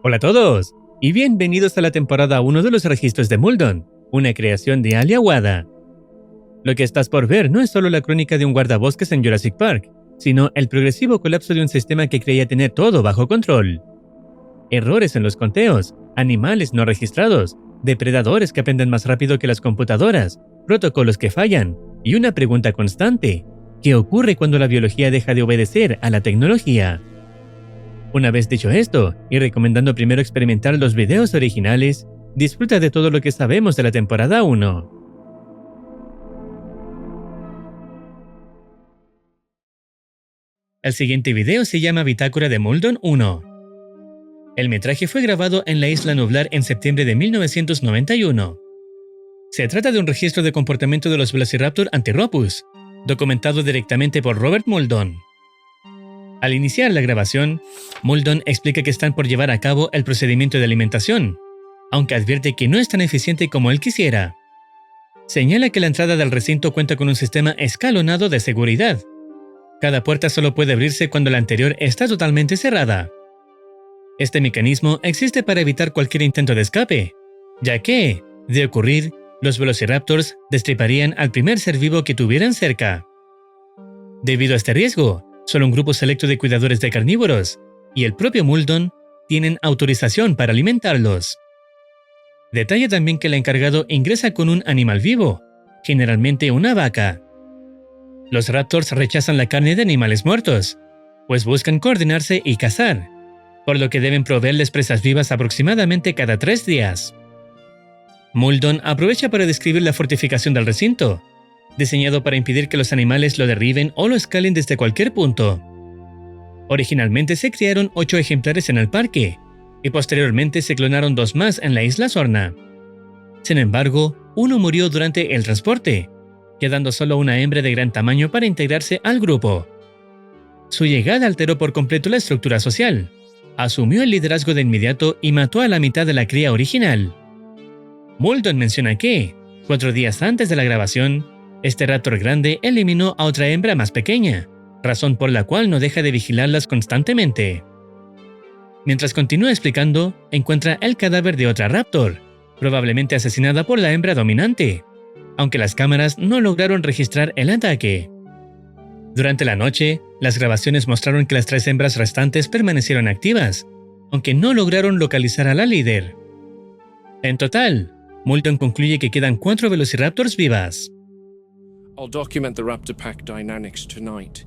Hola a todos, y bienvenidos a la temporada 1 de los registros de Muldoon, una creación de Ali Awada. Lo que estás por ver no es solo la crónica de un guardabosques en Jurassic Park, sino el progresivo colapso de un sistema que creía tener todo bajo control. Errores en los conteos, animales no registrados, depredadores que aprenden más rápido que las computadoras, protocolos que fallan, y una pregunta constante: ¿qué ocurre cuando la biología deja de obedecer a la tecnología? Una vez dicho esto, y recomendando primero experimentar los videos originales, disfruta de todo lo que sabemos de la temporada 1. El siguiente video se llama Bitácora de Muldoon 1. El metraje fue grabado en la isla Nublar en septiembre de 1991. Se trata de un registro de comportamiento de los Velociraptor Antirrhopus, documentado directamente por Robert Muldoon. Al iniciar la grabación, Muldoon explica que están por llevar a cabo el procedimiento de alimentación, aunque advierte que no es tan eficiente como él quisiera. Señala que la entrada del recinto cuenta con un sistema escalonado de seguridad. Cada puerta solo puede abrirse cuando la anterior está totalmente cerrada. Este mecanismo existe para evitar cualquier intento de escape, ya que, de ocurrir, los Velociraptors destriparían al primer ser vivo que tuvieran cerca. Debido a este riesgo, solo un grupo selecto de cuidadores de carnívoros y el propio Muldoon tienen autorización para alimentarlos. Detalla también que el encargado ingresa con un animal vivo, generalmente una vaca. Los raptors rechazan la carne de animales muertos, pues buscan coordinarse y cazar, por lo que deben proveerles presas vivas aproximadamente cada 3 días. Muldoon aprovecha para describir la fortificación del recinto, diseñado para impedir que los animales lo derriben o lo escalen desde cualquier punto. Originalmente se criaron 8 ejemplares en el parque, y posteriormente se clonaron 2 más en la isla Sorna. Sin embargo, uno murió durante el transporte, quedando solo una hembra de gran tamaño para integrarse al grupo. Su llegada alteró por completo la estructura social, asumió el liderazgo de inmediato y mató a la mitad de la cría original. Muldoon menciona que, 4 días antes de la grabación, este raptor grande eliminó a otra hembra más pequeña, razón por la cual no deja de vigilarlas constantemente. Mientras continúa explicando, encuentra el cadáver de otra raptor, probablemente asesinada por la hembra dominante, aunque las cámaras no lograron registrar el ataque. Durante la noche, las grabaciones mostraron que las 3 hembras restantes permanecieron activas, aunque no lograron localizar a la líder. En total, Muldoon concluye que quedan 4 Velociraptors vivas. I'll document the raptor pack dynamics tonight.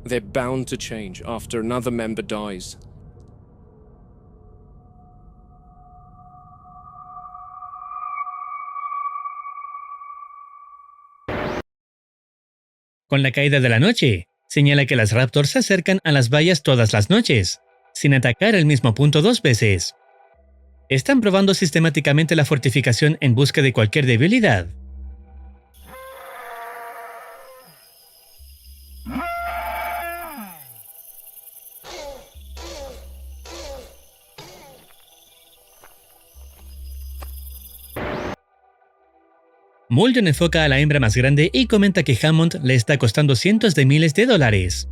They're bound to change after another member dies. Con la caída de la noche, señala que las raptors se acercan a las vallas todas las noches, sin atacar el mismo punto 2 veces. Están probando sistemáticamente la fortificación en busca de cualquier debilidad. Muldoon enfoca a la hembra más grande y comenta que Hammond le está costando cientos de miles de dólares.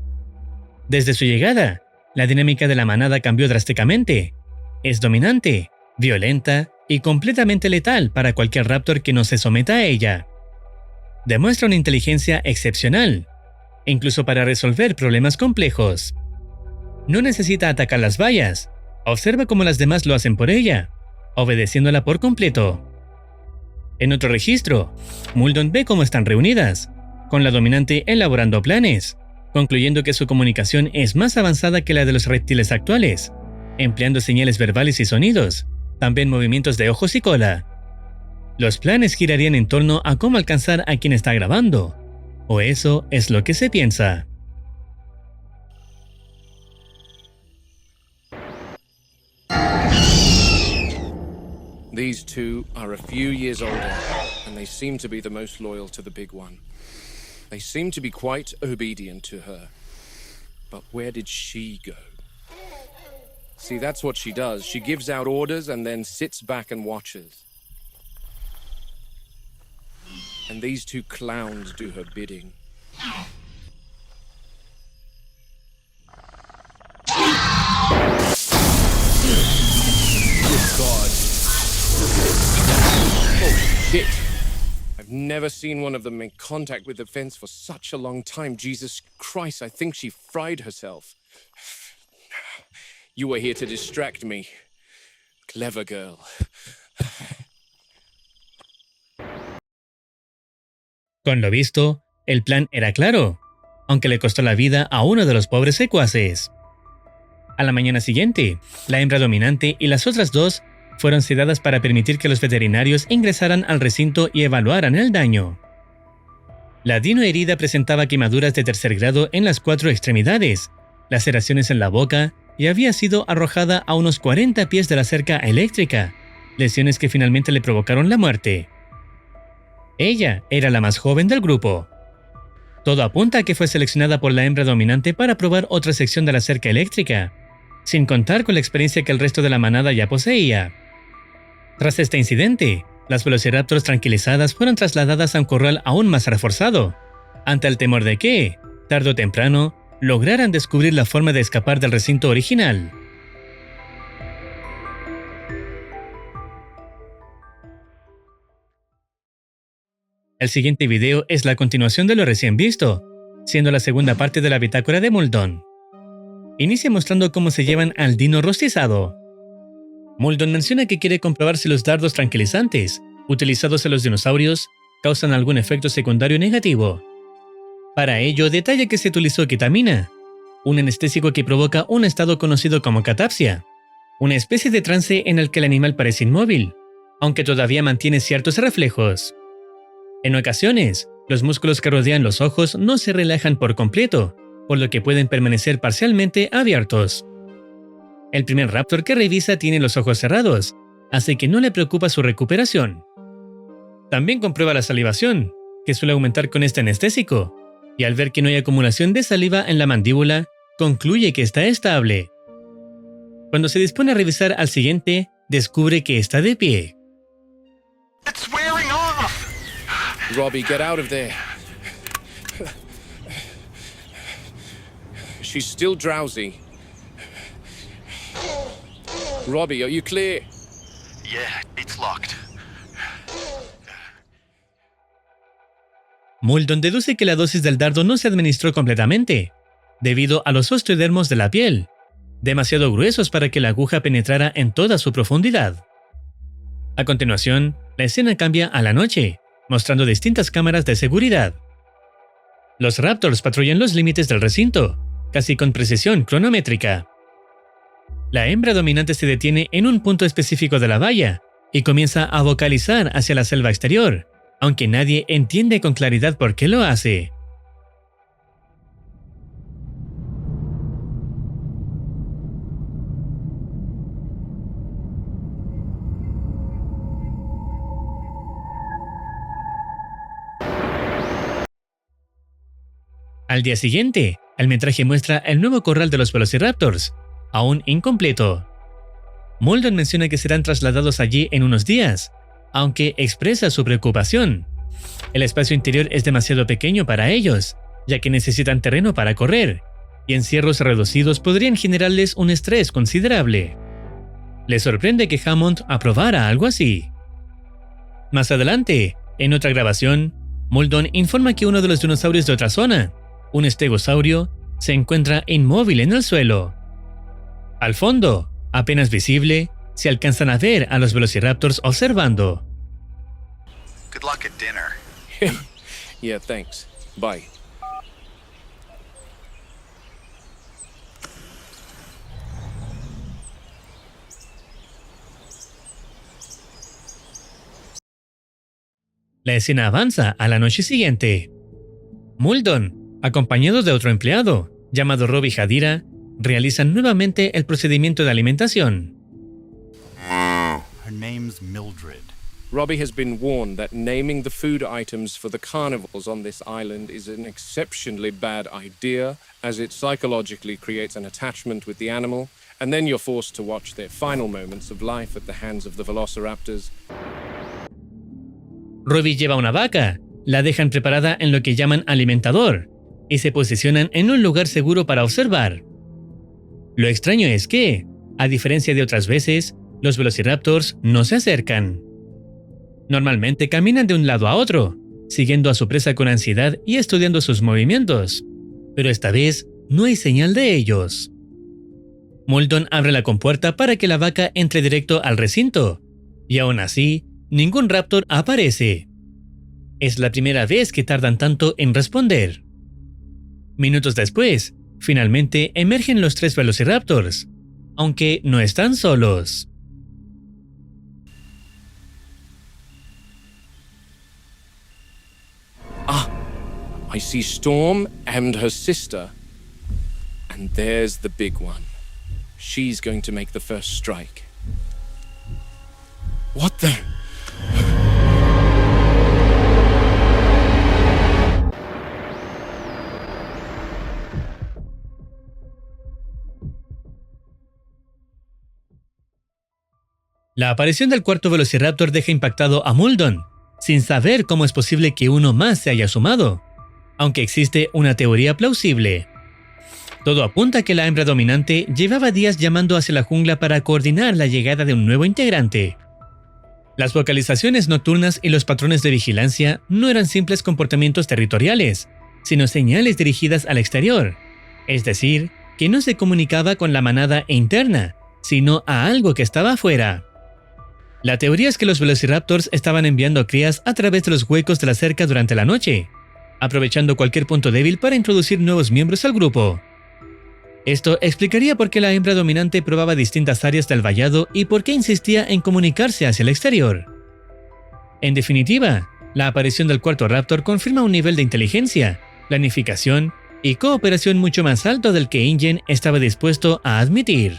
Desde su llegada, la dinámica de la manada cambió drásticamente. Es dominante, violenta y completamente letal para cualquier raptor que no se someta a ella. Demuestra una inteligencia excepcional, incluso para resolver problemas complejos. No necesita atacar las vallas, observa cómo las demás lo hacen por ella, obedeciéndola por completo. En otro registro, Muldoon ve cómo están reunidas, con la dominante elaborando planes, concluyendo que su comunicación es más avanzada que la de los reptiles actuales, empleando señales verbales y sonidos, también movimientos de ojos y cola. Los planes girarían en torno a cómo alcanzar a quien está grabando, o eso es lo que se piensa. These two are a few years older, and they seem to be the most loyal to the big one. They seem to be quite obedient to her. But where did she go? See, that's what she does. She gives out orders and then sits back and watches. And these 2 clowns do her bidding. shit. I've never seen one of them make contact with the fence for such a long time. Jesus Christ, I think she fried herself. You were here to distract me. Clever girl. Con lo visto, el plan era claro, aunque le costó la vida a uno de los pobres secuaces. A la mañana siguiente, la hembra dominante y las otras dos fueron sedadas para permitir que los veterinarios ingresaran al recinto y evaluaran el daño. La dino herida presentaba quemaduras de tercer grado en las 4 extremidades, laceraciones en la boca y había sido arrojada a unos 40 pies de la cerca eléctrica, lesiones que finalmente le provocaron la muerte. Ella era la más joven del grupo. Todo apunta a que fue seleccionada por la hembra dominante para probar otra sección de la cerca eléctrica, sin contar con la experiencia que el resto de la manada ya poseía. Tras este incidente, las velociraptors tranquilizadas fueron trasladadas a un corral aún más reforzado, ante el temor de que, tarde o temprano, lograran descubrir la forma de escapar del recinto original. El siguiente video es la continuación de lo recién visto, siendo la segunda parte de la bitácora de Muldoon. Inicia mostrando cómo se llevan al dino rostizado. Muldoon menciona que quiere comprobar si los dardos tranquilizantes, utilizados en los dinosaurios, causan algún efecto secundario negativo. Para ello, detalla que se utilizó ketamina, un anestésico que provoca un estado conocido como catapsia, una especie de trance en el que el animal parece inmóvil, aunque todavía mantiene ciertos reflejos. En ocasiones, los músculos que rodean los ojos no se relajan por completo, por lo que pueden permanecer parcialmente abiertos. El primer raptor que revisa tiene los ojos cerrados, así que no le preocupa su recuperación. También comprueba la salivación, que suele aumentar con este anestésico, y al ver que no hay acumulación de saliva en la mandíbula, concluye que está estable. Cuando se dispone a revisar al siguiente, descubre que está de pie. It's wearing off! Robbie, get out of there. She's still drowsy. Robbie, are you clear? Yeah, it's locked. Muldoon deduce que la dosis del dardo no se administró completamente, debido a los osteodermos de la piel, demasiado gruesos para que la aguja penetrara en toda su profundidad. A continuación, la escena cambia a la noche, mostrando distintas cámaras de seguridad. Los raptors patrullan los límites del recinto, casi con precisión cronométrica. La hembra dominante se detiene en un punto específico de la valla y comienza a vocalizar hacia la selva exterior, aunque nadie entiende con claridad por qué lo hace. Al día siguiente, el metraje muestra el nuevo corral de los velociraptors, aún incompleto. Muldoon menciona que serán trasladados allí en unos días, aunque expresa su preocupación. El espacio interior es demasiado pequeño para ellos, ya que necesitan terreno para correr, y encierros reducidos podrían generarles un estrés considerable. Le sorprende que Hammond aprobara algo así. Más adelante, en otra grabación, Muldoon informa que uno de los dinosaurios de otra zona, un estegosaurio, se encuentra inmóvil en el suelo. Al fondo, apenas visible, se alcanzan a ver a los velociraptors observando. Good luck at dinner. Yeah, thanks. Bye. La escena avanza a la noche siguiente. Muldoon, acompañado de otro empleado, llamado Robbie Hadira, realizan nuevamente el procedimiento de alimentación. Her name's Mildred. Robbie has been warned that naming the food items for the carnivores on this island is an exceptionally bad idea, as it psychologically creates an attachment with the animal, and then you're forced to watch their final moments of life at the hands of the velociraptors. Robbie lleva una vaca, la dejan preparada en lo que llaman alimentador, y se posicionan en un lugar seguro para observar. Lo extraño es que, a diferencia de otras veces, los velociraptors no se acercan. Normalmente caminan de un lado a otro, siguiendo a su presa con ansiedad y estudiando sus movimientos. Pero esta vez no hay señal de ellos. Muldoon abre la compuerta para que la vaca entre directo al recinto, y aún así, ningún raptor aparece. Es la primera vez que tardan tanto en responder. Minutos después, finalmente emergen los 3 velociraptors, aunque no están solos. I see Storm and her sister. And there's the big one. She's going to make the first strike. What the? La aparición del cuarto velociraptor deja impactado a Muldoon, sin saber cómo es posible que uno más se haya sumado, aunque existe una teoría plausible. Todo apunta a que la hembra dominante llevaba días llamando hacia la jungla para coordinar la llegada de un nuevo integrante. Las vocalizaciones nocturnas y los patrones de vigilancia no eran simples comportamientos territoriales, sino señales dirigidas al exterior, es decir, que no se comunicaba con la manada interna, sino a algo que estaba afuera. La teoría es que los velociraptors estaban enviando crías a través de los huecos de la cerca durante la noche, aprovechando cualquier punto débil para introducir nuevos miembros al grupo. Esto explicaría por qué la hembra dominante probaba distintas áreas del vallado y por qué insistía en comunicarse hacia el exterior. En definitiva, la aparición del cuarto raptor confirma un nivel de inteligencia, planificación y cooperación mucho más alto del que InGen estaba dispuesto a admitir.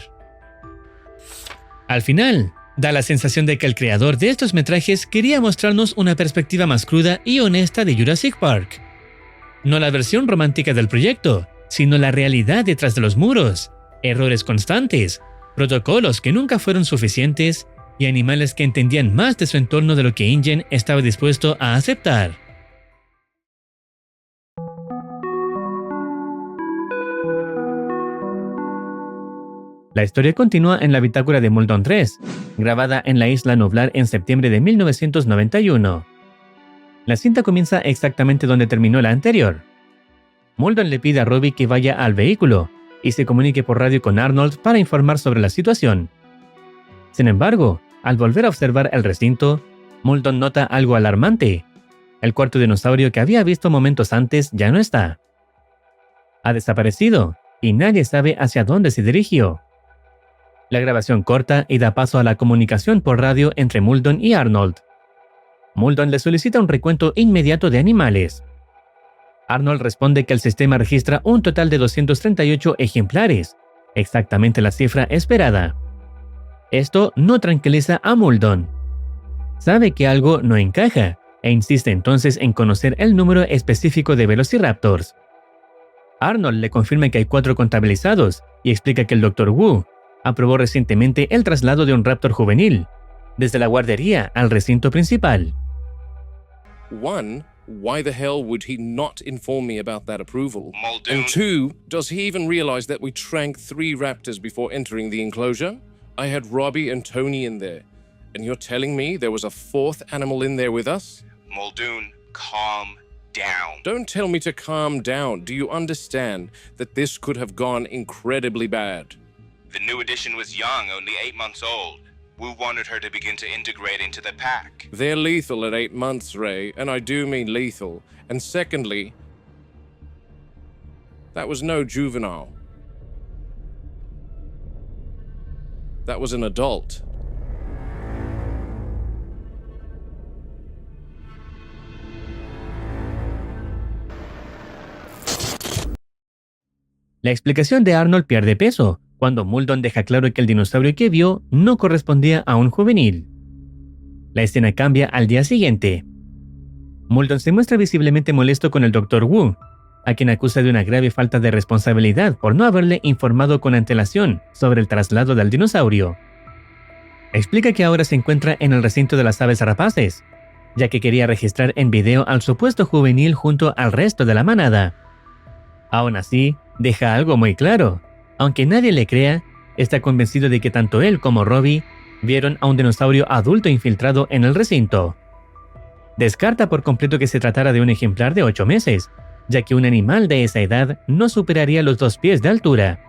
Al final, da la sensación de que el creador de estos metrajes quería mostrarnos una perspectiva más cruda y honesta de Jurassic Park. No la versión romántica del proyecto, sino la realidad detrás de los muros, errores constantes, protocolos que nunca fueron suficientes y animales que entendían más de su entorno de lo que InGen estaba dispuesto a aceptar. La historia continúa en la bitácora de Muldoon 3, grabada en la isla Nublar en septiembre de 1991. La cinta comienza exactamente donde terminó la anterior. Muldoon le pide a Robbie que vaya al vehículo y se comunique por radio con Arnold para informar sobre la situación. Sin embargo, al volver a observar el recinto, Muldoon nota algo alarmante. El cuarto dinosaurio que había visto momentos antes ya no está. Ha desaparecido y nadie sabe hacia dónde se dirigió. La grabación corta y da paso a la comunicación por radio entre Muldoon y Arnold. Muldoon le solicita un recuento inmediato de animales. Arnold responde que el sistema registra un total de 238 ejemplares, exactamente la cifra esperada. Esto no tranquiliza a Muldoon. Sabe que algo no encaja e insiste entonces en conocer el número específico de velociraptors. Arnold le confirma que hay 4 contabilizados y explica que el Dr. Wu aprobó recientemente el traslado de un raptor juvenil, desde la guardería al recinto principal. 1, why the hell would he not inform me about that approval? Muldoon. And 2, does he even realize that we tranked 3 raptors before entering the enclosure? I had Robbie and Tony in there, and you're telling me there was a 4th animal in there with us? Muldoon, calm down. Don't tell me to calm down. Do you understand that this could have gone incredibly bad? The new addition was young, only 8 months old. Wu wanted her to begin to integrate into the pack. They're lethal at 8 months, Ray, and I do mean lethal. And secondly, that was no juvenile. That was an adult. La explicación de Arnold pierde peso cuando Muldoon deja claro que el dinosaurio que vio no correspondía a un juvenil. La escena cambia al día siguiente. Muldoon se muestra visiblemente molesto con el Dr. Wu, a quien acusa de una grave falta de responsabilidad por no haberle informado con antelación sobre el traslado del dinosaurio. Explica que ahora se encuentra en el recinto de las aves rapaces, ya que quería registrar en video al supuesto juvenil junto al resto de la manada. Aún así, deja algo muy claro. Aunque nadie le crea, está convencido de que tanto él como Robbie vieron a un dinosaurio adulto infiltrado en el recinto. descarta por completo que se tratara de un ejemplar de 8 meses, ya que un animal de esa edad no superaría los 2 pies de altura.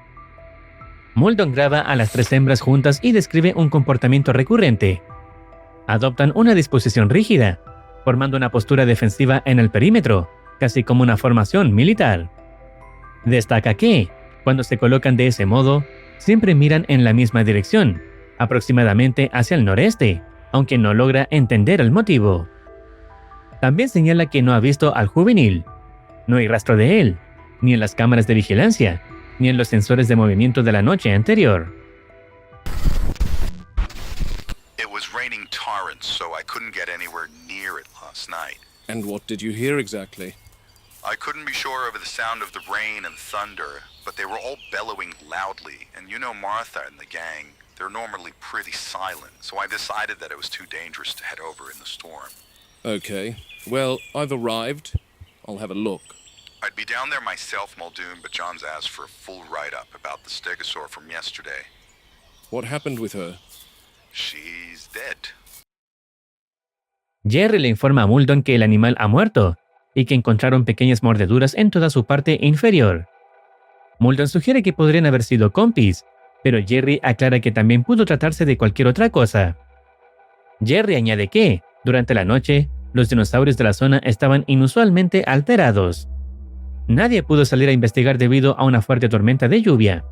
Muldoon graba a las 3 hembras juntas y describe un comportamiento recurrente. Adoptan una disposición rígida, formando una postura defensiva en el perímetro, casi como una formación militar. Destaca que, cuando se colocan de ese modo, siempre miran en la misma dirección, aproximadamente hacia el noreste, aunque no logra entender el motivo. También señala que no ha visto al juvenil. No hay rastro de él, ni en las cámaras de vigilancia, ni en los sensores de movimiento de la noche anterior. It was raining torrents, so I couldn't get anywhere near it last night. And what did you hear exactly? I couldn't be sure over the sound of the rain and thunder, but they were all bellowing loudly, and you know Martha and the gang, they're normally pretty silent, so I decided that it was too dangerous to head over in the storm. Okay. Well, I've arrived. I'll have a look. I'd be down there myself, Muldoon, but John's asked for a full write-up about the stegosaur from yesterday. What happened with her? She's dead. Jerry le informa a Muldoon que el animal ha muerto y que encontraron pequeñas mordeduras en toda su parte inferior. Muldoon sugiere que podrían haber sido compis, pero Jerry aclara que también pudo tratarse de cualquier otra cosa. Jerry añade que, durante la noche, los dinosaurios de la zona estaban inusualmente alterados. Nadie pudo salir a investigar debido a una fuerte tormenta de lluvia.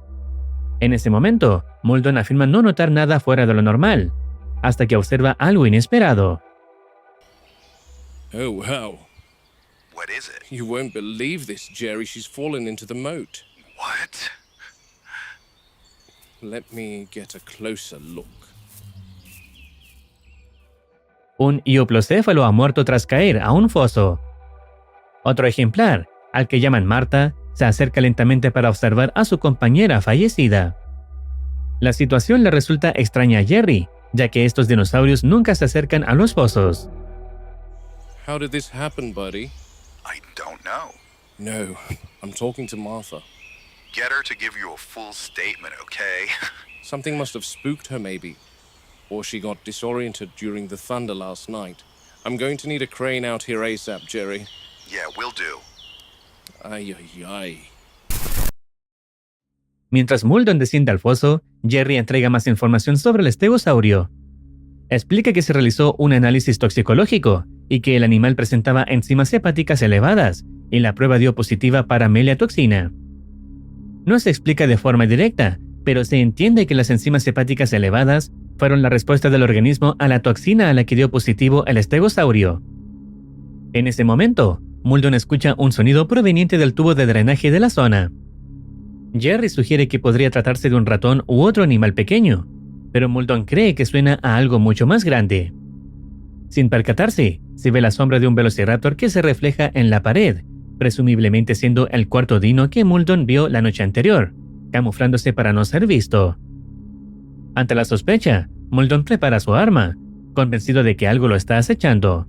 En ese momento, Muldoon afirma no notar nada fuera de lo normal, hasta que observa algo inesperado. Oh, wow. What is it? You won't believe this, Jerry. She's fallen into the moat. What? Let me get a closer look. Un ioplocéfalo ha muerto tras caer a un foso. Otro ejemplar, al que llaman Marta, se acerca lentamente para observar a su compañera fallecida. La situación le resulta extraña a Jerry, ya que estos dinosaurios nunca se acercan a los fosos. How did this happen, buddy? I don't know. No, I'm talking to Martha. Get her to give you a full statement, okay? Something must have spooked her, maybe. Or she got disoriented during the thunder last night. I'm going to need a crane out here ASAP, Jerry. Yeah, will do. Ay, ay, ay. Mientras Muldoon desciende al foso, Jerry entrega más información sobre el estegosaurio. Explica que se realizó un análisis toxicológico y que el animal presentaba enzimas hepáticas elevadas y la prueba dio positiva para melatoxina. No se explica de forma directa, pero se entiende que las enzimas hepáticas elevadas fueron la respuesta del organismo a la toxina a la que dio positivo el estegosaurio. En ese momento, Muldoon escucha un sonido proveniente del tubo de drenaje de la zona. Jerry sugiere que podría tratarse de un ratón u otro animal pequeño, pero Muldoon cree que suena a algo mucho más grande. Sin percatarse, se ve la sombra de un velociraptor que se refleja en la pared, presumiblemente siendo el cuarto dino que Muldoon vio la noche anterior, camuflándose para no ser visto. Ante la sospecha, Muldoon prepara su arma, convencido de que algo lo está acechando.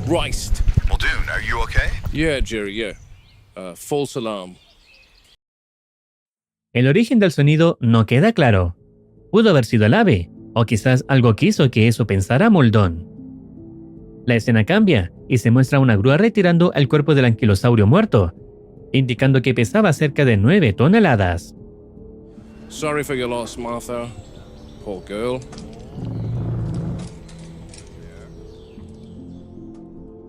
Christ! Muldoon, are you okay? Yeah, Jerry, yeah. False alarm. El origen del sonido no queda claro. Pudo haber sido el ave, o quizás algo quiso que eso pensara Muldoon. La escena cambia y se muestra una grúa retirando el cuerpo del anquilosaurio muerto, indicando que pesaba cerca de 9 toneladas. Sorry for your loss, Martha. Poor girl.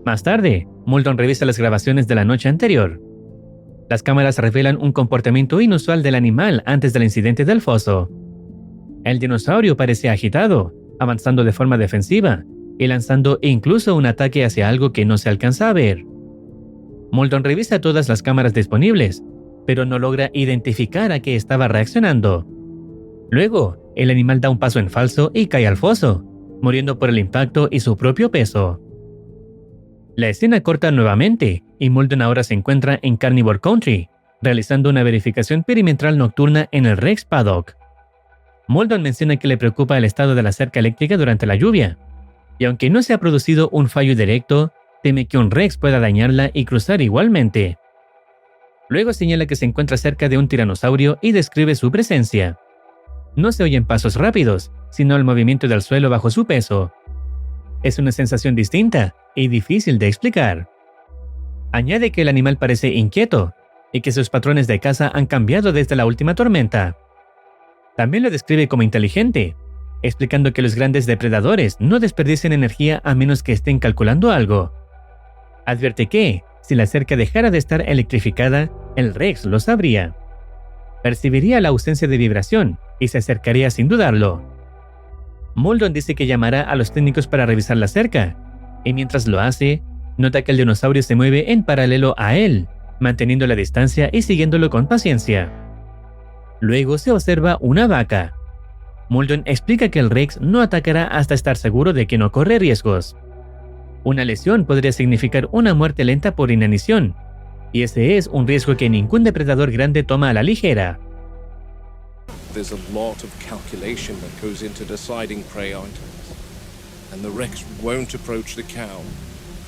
Más tarde, Muldoon revisa las grabaciones de la noche anterior. Las cámaras revelan un comportamiento inusual del animal antes del incidente del foso. El dinosaurio parece agitado, avanzando de forma defensiva y lanzando incluso un ataque hacia algo que no se alcanza a ver. Muldoon revisa todas las cámaras disponibles, pero no logra identificar a qué estaba reaccionando. Luego, el animal da un paso en falso y cae al foso, muriendo por el impacto y su propio peso. La escena corta nuevamente y Muldoon ahora se encuentra en Carnivore Country, realizando una verificación perimetral nocturna en el Rex Paddock. Muldoon menciona que le preocupa el estado de la cerca eléctrica durante la lluvia, y aunque no se ha producido un fallo directo, Teme que un Rex pueda dañarla y cruzar igualmente. Luego señala que se encuentra cerca de un tiranosaurio y describe su presencia. No se oyen pasos rápidos, sino el movimiento del suelo bajo su peso. Es una sensación distinta y difícil de explicar. Añade que el animal parece inquieto y que sus patrones de caza han cambiado desde la última tormenta. También lo describe como inteligente, explicando que los grandes depredadores no desperdician energía a menos que estén calculando algo. Advierte que, si la cerca dejara de estar electrificada, el Rex lo sabría. Percibiría la ausencia de vibración y se acercaría sin dudarlo. Muldoon dice que llamará a los técnicos para revisar la cerca, y mientras lo hace, nota que el dinosaurio se mueve en paralelo a él, manteniendo la distancia y siguiéndolo con paciencia. Luego se observa una vaca. Muldoon explica que el Rex no atacará hasta estar seguro de que no corre riesgos. Una lesión podría significar una muerte lenta por inanición, y ese es un riesgo que ningún depredador grande toma a la ligera. There's a lot of calculation that goes into deciding prey items, and the Rex won't approach the cow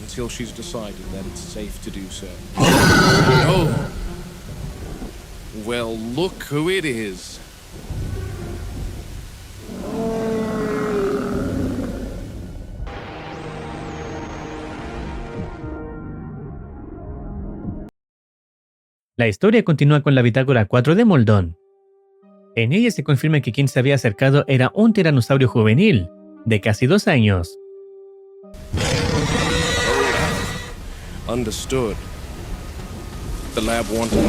until she's decided that it's safe to do so. Oh! Well, look who it is. La historia continúa con la bitácora 4 de Muldoon. En ella se confirma que quien se había acercado era un tiranosaurio juvenil, de casi 2 años. Understood. The lab wanted.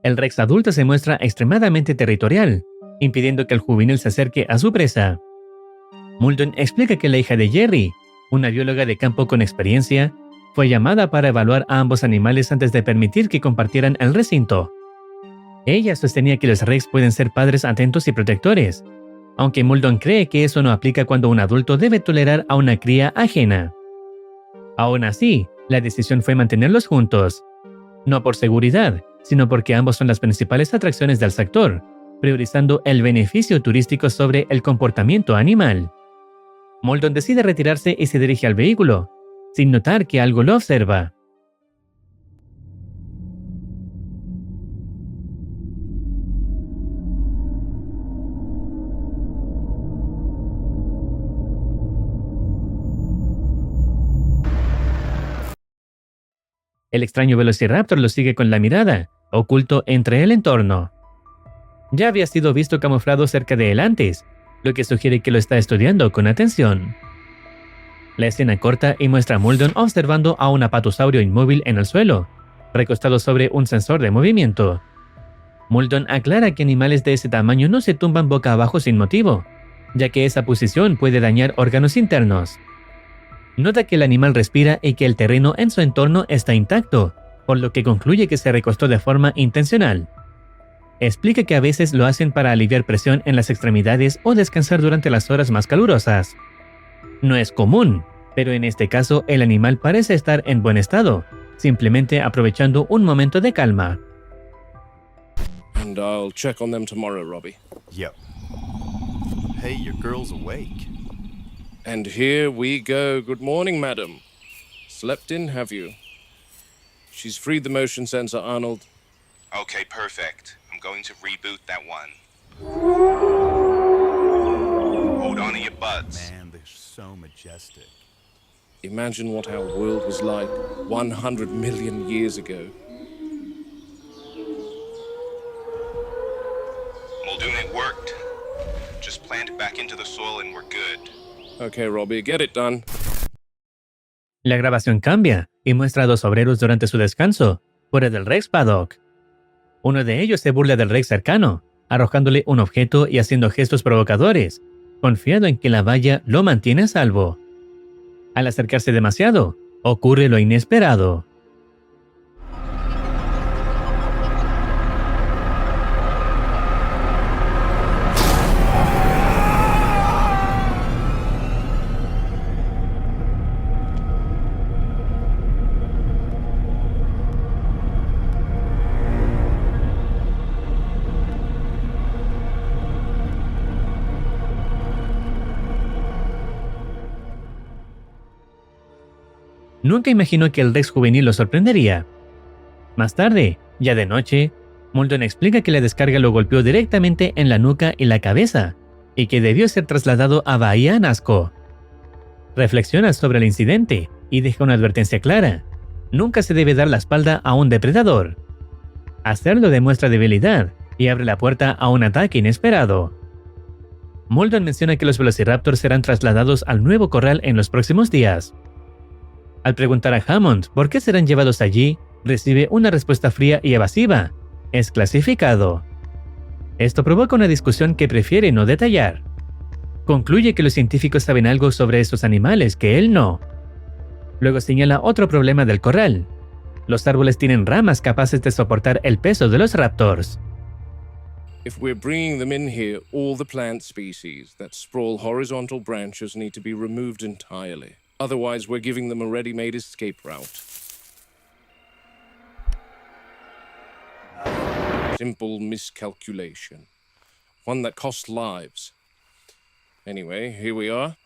El Rex adulto se muestra extremadamente territorial, impidiendo que el juvenil se acerque a su presa. Muldoon explica que la hija de Jerry, una bióloga de campo con experiencia, fue llamada para evaluar a ambos animales antes de permitir que compartieran el recinto. Ella sostenía que los Rex pueden ser padres atentos y protectores, aunque Muldoon cree que eso no aplica cuando un adulto debe tolerar a una cría ajena. Aún así, la decisión fue mantenerlos juntos, no por seguridad, sino porque ambos son las principales atracciones del sector, priorizando el beneficio turístico sobre el comportamiento animal. Muldoon decide retirarse y se dirige al vehículo, sin notar que algo lo observa. El extraño Velociraptor lo sigue con la mirada, oculto entre el entorno. Ya había sido visto camuflado cerca de él antes, lo que sugiere que lo está estudiando con atención. La escena corta y muestra a Muldoon observando a un apatosaurio inmóvil en el suelo, recostado sobre un sensor de movimiento. Muldoon aclara que animales de ese tamaño no se tumban boca abajo sin motivo, ya que esa posición puede dañar órganos internos. Nota que el animal respira y que el terreno en su entorno está intacto, por lo que concluye que se recostó de forma intencional. Explica que a veces lo hacen para aliviar presión en las extremidades o descansar durante las horas más calurosas. No es común, pero en este caso el animal parece estar en buen estado, simplemente aprovechando un momento de calma. And I'll check on them tomorrow, Robbie. Yep. Hey, your girl's awake. And here we go. Good morning, madam. Slept in, have you? She's freed the motion sensor, Arnold. Okay, perfect. I'm going to reboot that one. Hold on to your butts. Man, they're so majestic. Imagine what our world was like 100 million years ago. Muldoon, it worked. Just plant it back into the soil and we're good. Okay, Robbie, get it done. La grabación cambia y muestra a 2 obreros durante su descanso, fuera del Rex Paddock. Uno de ellos se burla del Rex cercano, arrojándole un objeto y haciendo gestos provocadores, confiado en que la valla lo mantiene a salvo. Al acercarse demasiado, ocurre lo inesperado. nunca imaginó que el Rex juvenil lo sorprendería. Más tarde, ya de noche, Muldoon explica que la descarga lo golpeó directamente en la nuca y la cabeza, y que debió ser trasladado a Bahía Nazco. Reflexiona sobre el incidente y deja una advertencia clara: nunca se debe dar la espalda a un depredador. Hacerlo demuestra debilidad y abre la puerta a un ataque inesperado. Muldoon menciona que los velociraptors serán trasladados al nuevo corral en los próximos días. Al preguntar a Hammond por qué serán llevados allí, recibe una respuesta fría y evasiva: es clasificado. Esto provoca una discusión que prefiere no detallar. Concluye que los científicos saben algo sobre estos animales que él no. Luego señala otro problema del corral: los árboles tienen ramas capaces de soportar el peso de los raptors. If we're bringing them in here, all the plant species that sprawl horizontal branches need to be removed entirely. Otherwise, we're giving them a ready-made escape route. Simple miscalculation. One that cost lives. Anyway, here we are.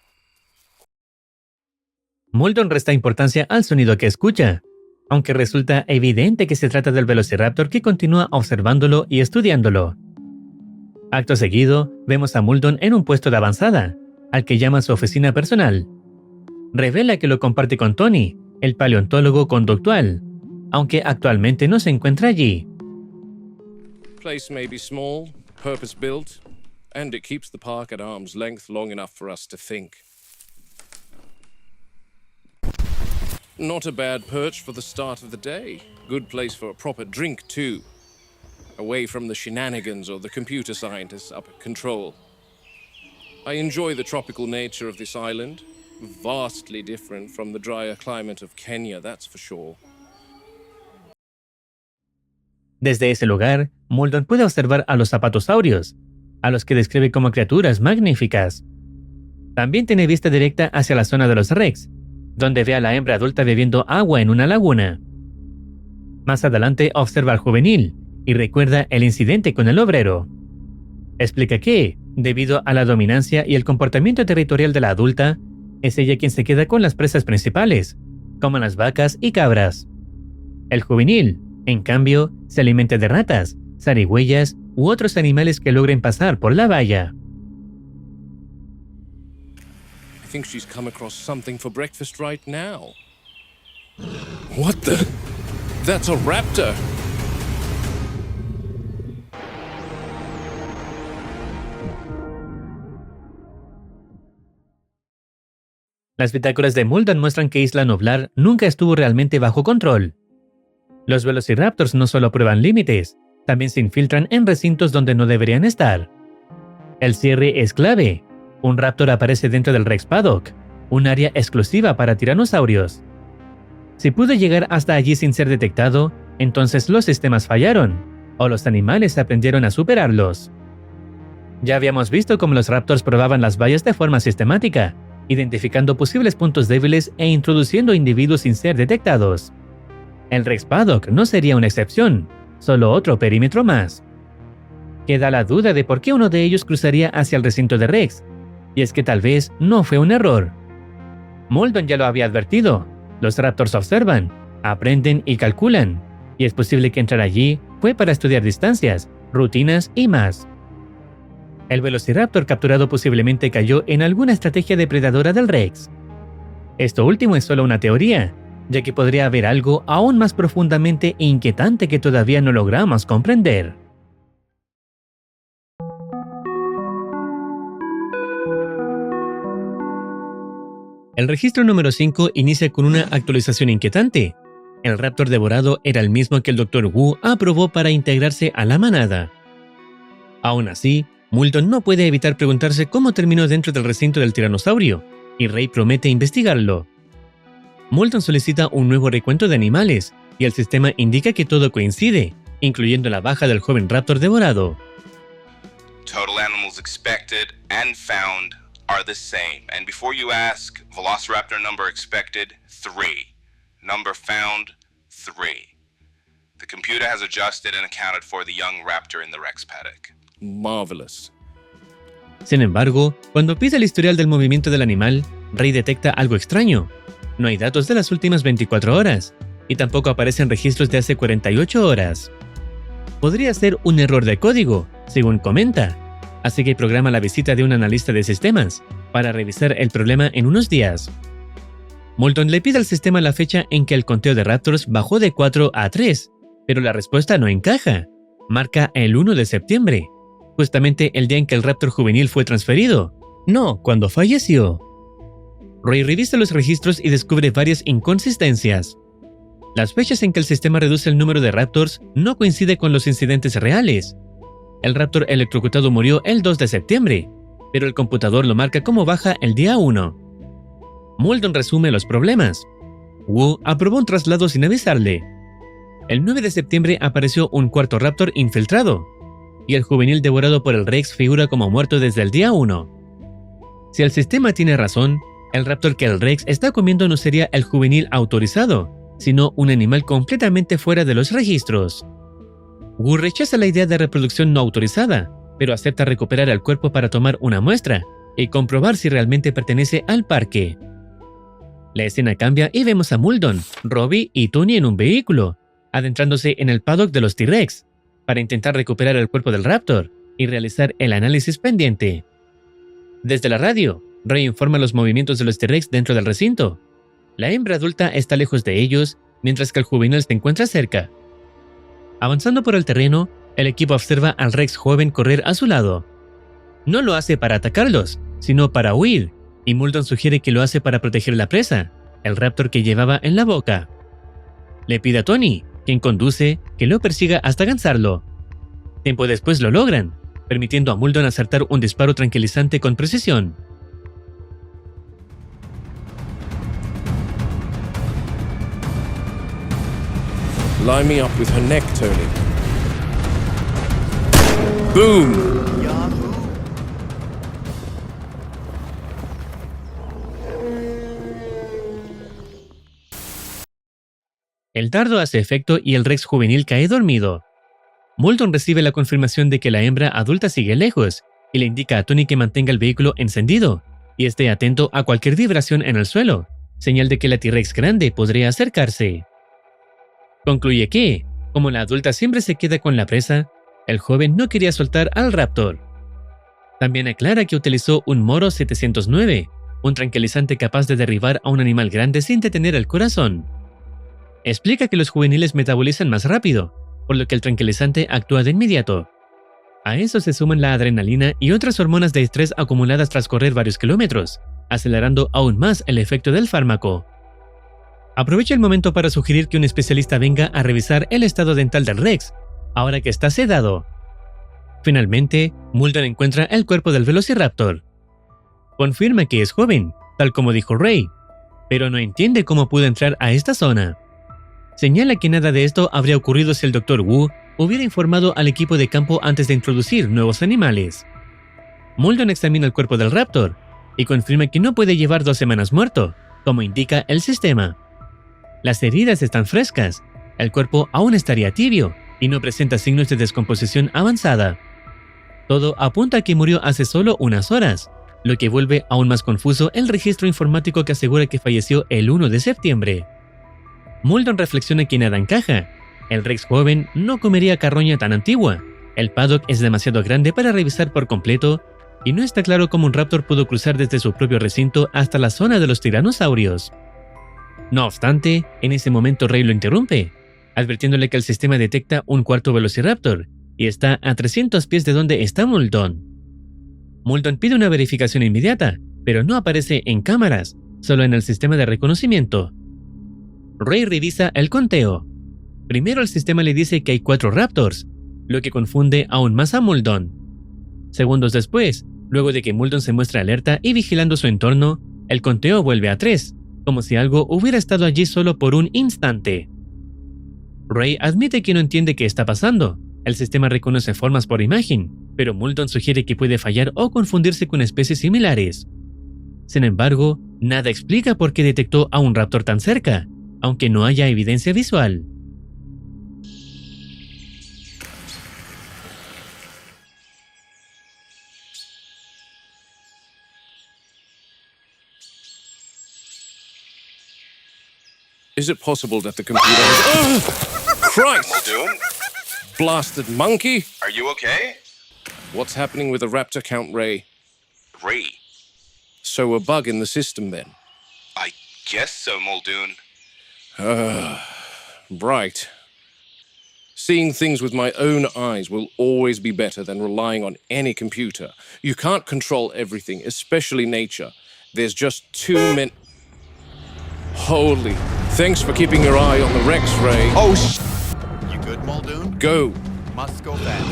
Muldoon resta importancia al sonido que escucha, aunque resulta evidente que se trata del velociraptor que continúa observándolo y estudiándolo. Acto seguido, vemos a Muldoon en un puesto de avanzada, al que llama su oficina personal. Revela que lo comparte con Tony, el paleontólogo conductual, aunque actualmente no se encuentra allí. Place may be small, purpose-built, and it keeps the park at arm's length long enough for us to think. Not a bad perch for the start of the day. Good place for a proper drink, too. Away from the shenanigans or the computer scientists up at control. I enjoy the tropical nature of this island. Vastly different from the drier climate of Kenya, that's for sure. Desde ese lugar, Muldoon puede observar a los zapatosaurios, a los que describe como criaturas magníficas. También tiene vista directa hacia la zona de los Rex, donde ve a la hembra adulta bebiendo agua en una laguna. Más adelante observa al juvenil y recuerda el incidente con el obrero. Explica que, debido a la dominancia y el comportamiento territorial de la adulta, es ella quien se queda con las presas principales, como las vacas y cabras. El juvenil, en cambio, se alimenta de ratas, zarigüeyas u otros animales que logren pasar por la valla. I think she's come across something for breakfast right now. What the? That's a raptor! Las bitácoras de Muldoon muestran que Isla Nublar nunca estuvo realmente bajo control. Los velociraptors no solo prueban límites, también se infiltran en recintos donde no deberían estar. El cierre es clave. Un raptor aparece dentro del Rex Paddock, un área exclusiva para tiranosaurios. Si pudo llegar hasta allí sin ser detectado, entonces los sistemas fallaron, o los animales aprendieron a superarlos. Ya habíamos visto cómo los raptors probaban las vallas de forma sistemática, identificando posibles puntos débiles e introduciendo individuos sin ser detectados. El Rex Paddock no sería una excepción, solo otro perímetro más. Queda la duda de por qué uno de ellos cruzaría hacia el recinto de Rex, y es que tal vez no fue un error. Muldoon ya lo había advertido: los raptors observan, aprenden y calculan, y es posible que entrar allí fue para estudiar distancias, rutinas y más. El velociraptor capturado posiblemente cayó en alguna estrategia depredadora del Rex. Esto último es solo una teoría, ya que podría haber algo aún más profundamente inquietante que todavía no logramos comprender. El registro número 5 inicia con una actualización inquietante. El raptor devorado era el mismo que el Dr. Wu aprobó para integrarse a la manada. Aún así, Muldoon no puede evitar preguntarse cómo terminó dentro del recinto del tiranosaurio, y Ray promete investigarlo. Muldoon solicita un nuevo recuento de animales, y el sistema indica que todo coincide, incluyendo la baja del joven raptor devorado. Total animals expected and found are the same. And before you ask, Velociraptor number expected, 3. Number found, 3. The computer has adjusted and accounted for the young raptor in the Rex paddock. Marvelous. Sin embargo, cuando pisa el historial del movimiento del animal, Ray detecta algo extraño. No hay datos de las últimas 24 horas, y tampoco aparecen registros de hace 48 horas. Podría ser un error de código, según comenta, así que programa la visita de un analista de sistemas para revisar el problema en unos días. Moulton le pide al sistema la fecha en que el conteo de Raptors bajó de 4 a 3, pero la respuesta no encaja. Marca el 1 de septiembre, justamente el día en que el Raptor juvenil fue transferido, no cuando falleció. Ray revisa los registros y descubre varias inconsistencias. Las fechas en que el sistema reduce el número de Raptors no coinciden con los incidentes reales. El Raptor electrocutado murió el 2 de septiembre, pero el computador lo marca como baja el día 1. Moulton resume los problemas. Wu aprobó un traslado sin avisarle. El 9 de septiembre apareció un cuarto Raptor infiltrado, y el juvenil devorado por el Rex figura como muerto desde el día 1. Si el sistema tiene razón, el Raptor que el Rex está comiendo no sería el juvenil autorizado, sino un animal completamente fuera de los registros. Wu rechaza la idea de reproducción no autorizada, pero acepta recuperar el cuerpo para tomar una muestra y comprobar si realmente pertenece al parque. La escena cambia y vemos a Moulton, Robbie y Tony en un vehículo, adentrándose en el paddock de los T-Rex, para intentar recuperar el cuerpo del Raptor y realizar el análisis pendiente. Desde la radio, Ray informa los movimientos de los T-Rex dentro del recinto. La hembra adulta está lejos de ellos, mientras que el juvenil se encuentra cerca. Avanzando por el terreno, el equipo observa al Rex joven correr a su lado. No lo hace para atacarlos, sino para huir, y Moulton sugiere que lo hace para proteger la presa, el Raptor que llevaba en la boca. Le pide a Tony, quien conduce, que lo persiga hasta alcanzarlo. Tiempo después lo logran, permitiendo a Moulton acertar un disparo tranquilizante con precisión. Line me up with her neck, Tony. Boom! El dardo hace efecto y el Rex juvenil cae dormido. Moulton recibe la confirmación de que la hembra adulta sigue lejos y le indica a Tony que mantenga el vehículo encendido y esté atento a cualquier vibración en el suelo, señal de que la T-Rex grande podría acercarse. Concluye que, como la adulta siempre se queda con la presa, el joven no quería soltar al Raptor. También aclara que utilizó un Moro 709, un tranquilizante capaz de derribar a un animal grande sin detener el corazón. Explica que los juveniles metabolizan más rápido, por lo que el tranquilizante actúa de inmediato. A eso se suman la adrenalina y otras hormonas de estrés acumuladas tras correr varios kilómetros, acelerando aún más el efecto del fármaco. Aprovecha el momento para sugerir que un especialista venga a revisar el estado dental del Rex, ahora que está sedado. Finalmente, Moulton encuentra el cuerpo del Velociraptor. Confirma que es joven, tal como dijo Ray, pero no entiende cómo pudo entrar a esta zona. Señala que nada de esto habría ocurrido si el Dr. Wu hubiera informado al equipo de campo antes de introducir nuevos animales. Moulton examina el cuerpo del Raptor y confirma que no puede llevar 2 semanas muerto, como indica el sistema. Las heridas están frescas, el cuerpo aún estaría tibio y no presenta signos de descomposición avanzada. Todo apunta a que murió hace solo unas horas, lo que vuelve aún más confuso el registro informático que asegura que falleció el 1 de septiembre. Moulton reflexiona que nada encaja. El Rex joven no comería carroña tan antigua. El paddock es demasiado grande para revisar por completo y no está claro cómo un Raptor pudo cruzar desde su propio recinto hasta la zona de los tiranosaurios. No obstante, en ese momento Ray lo interrumpe, advirtiéndole que el sistema detecta un cuarto Velociraptor y está a 300 pies de donde está Moulton. Moulton pide una verificación inmediata, pero no aparece en cámaras, solo en el sistema de reconocimiento. Ray revisa el conteo. Primero el sistema le dice que hay 4 Raptors, lo que confunde aún más a Moulton. Segundos después, luego de que Moulton se muestra alerta y vigilando su entorno, el conteo vuelve a 3, como si algo hubiera estado allí solo por un instante. Ray admite que no entiende qué está pasando. El sistema reconoce formas por imagen, pero Moulton sugiere que puede fallar o confundirse con especies similares. Sin embargo, nada explica por qué detectó a un Raptor tan cerca, aunque no haya evidencia visual. Is it possible that the computer has... Oh! Christ! Muldoon, Blasted monkey! are you okay? What's happening with the Raptor Count Ray? 3. So a bug in the system then? I guess so, Muldoon. Bright. Seeing things with my own eyes will always be better than relying on any computer. You can't control everything, especially nature. There's just too many... Holy. Thanks for keeping your eye on the Rex, Ray. Oh, You good, Muldoon? Go. Must go fast.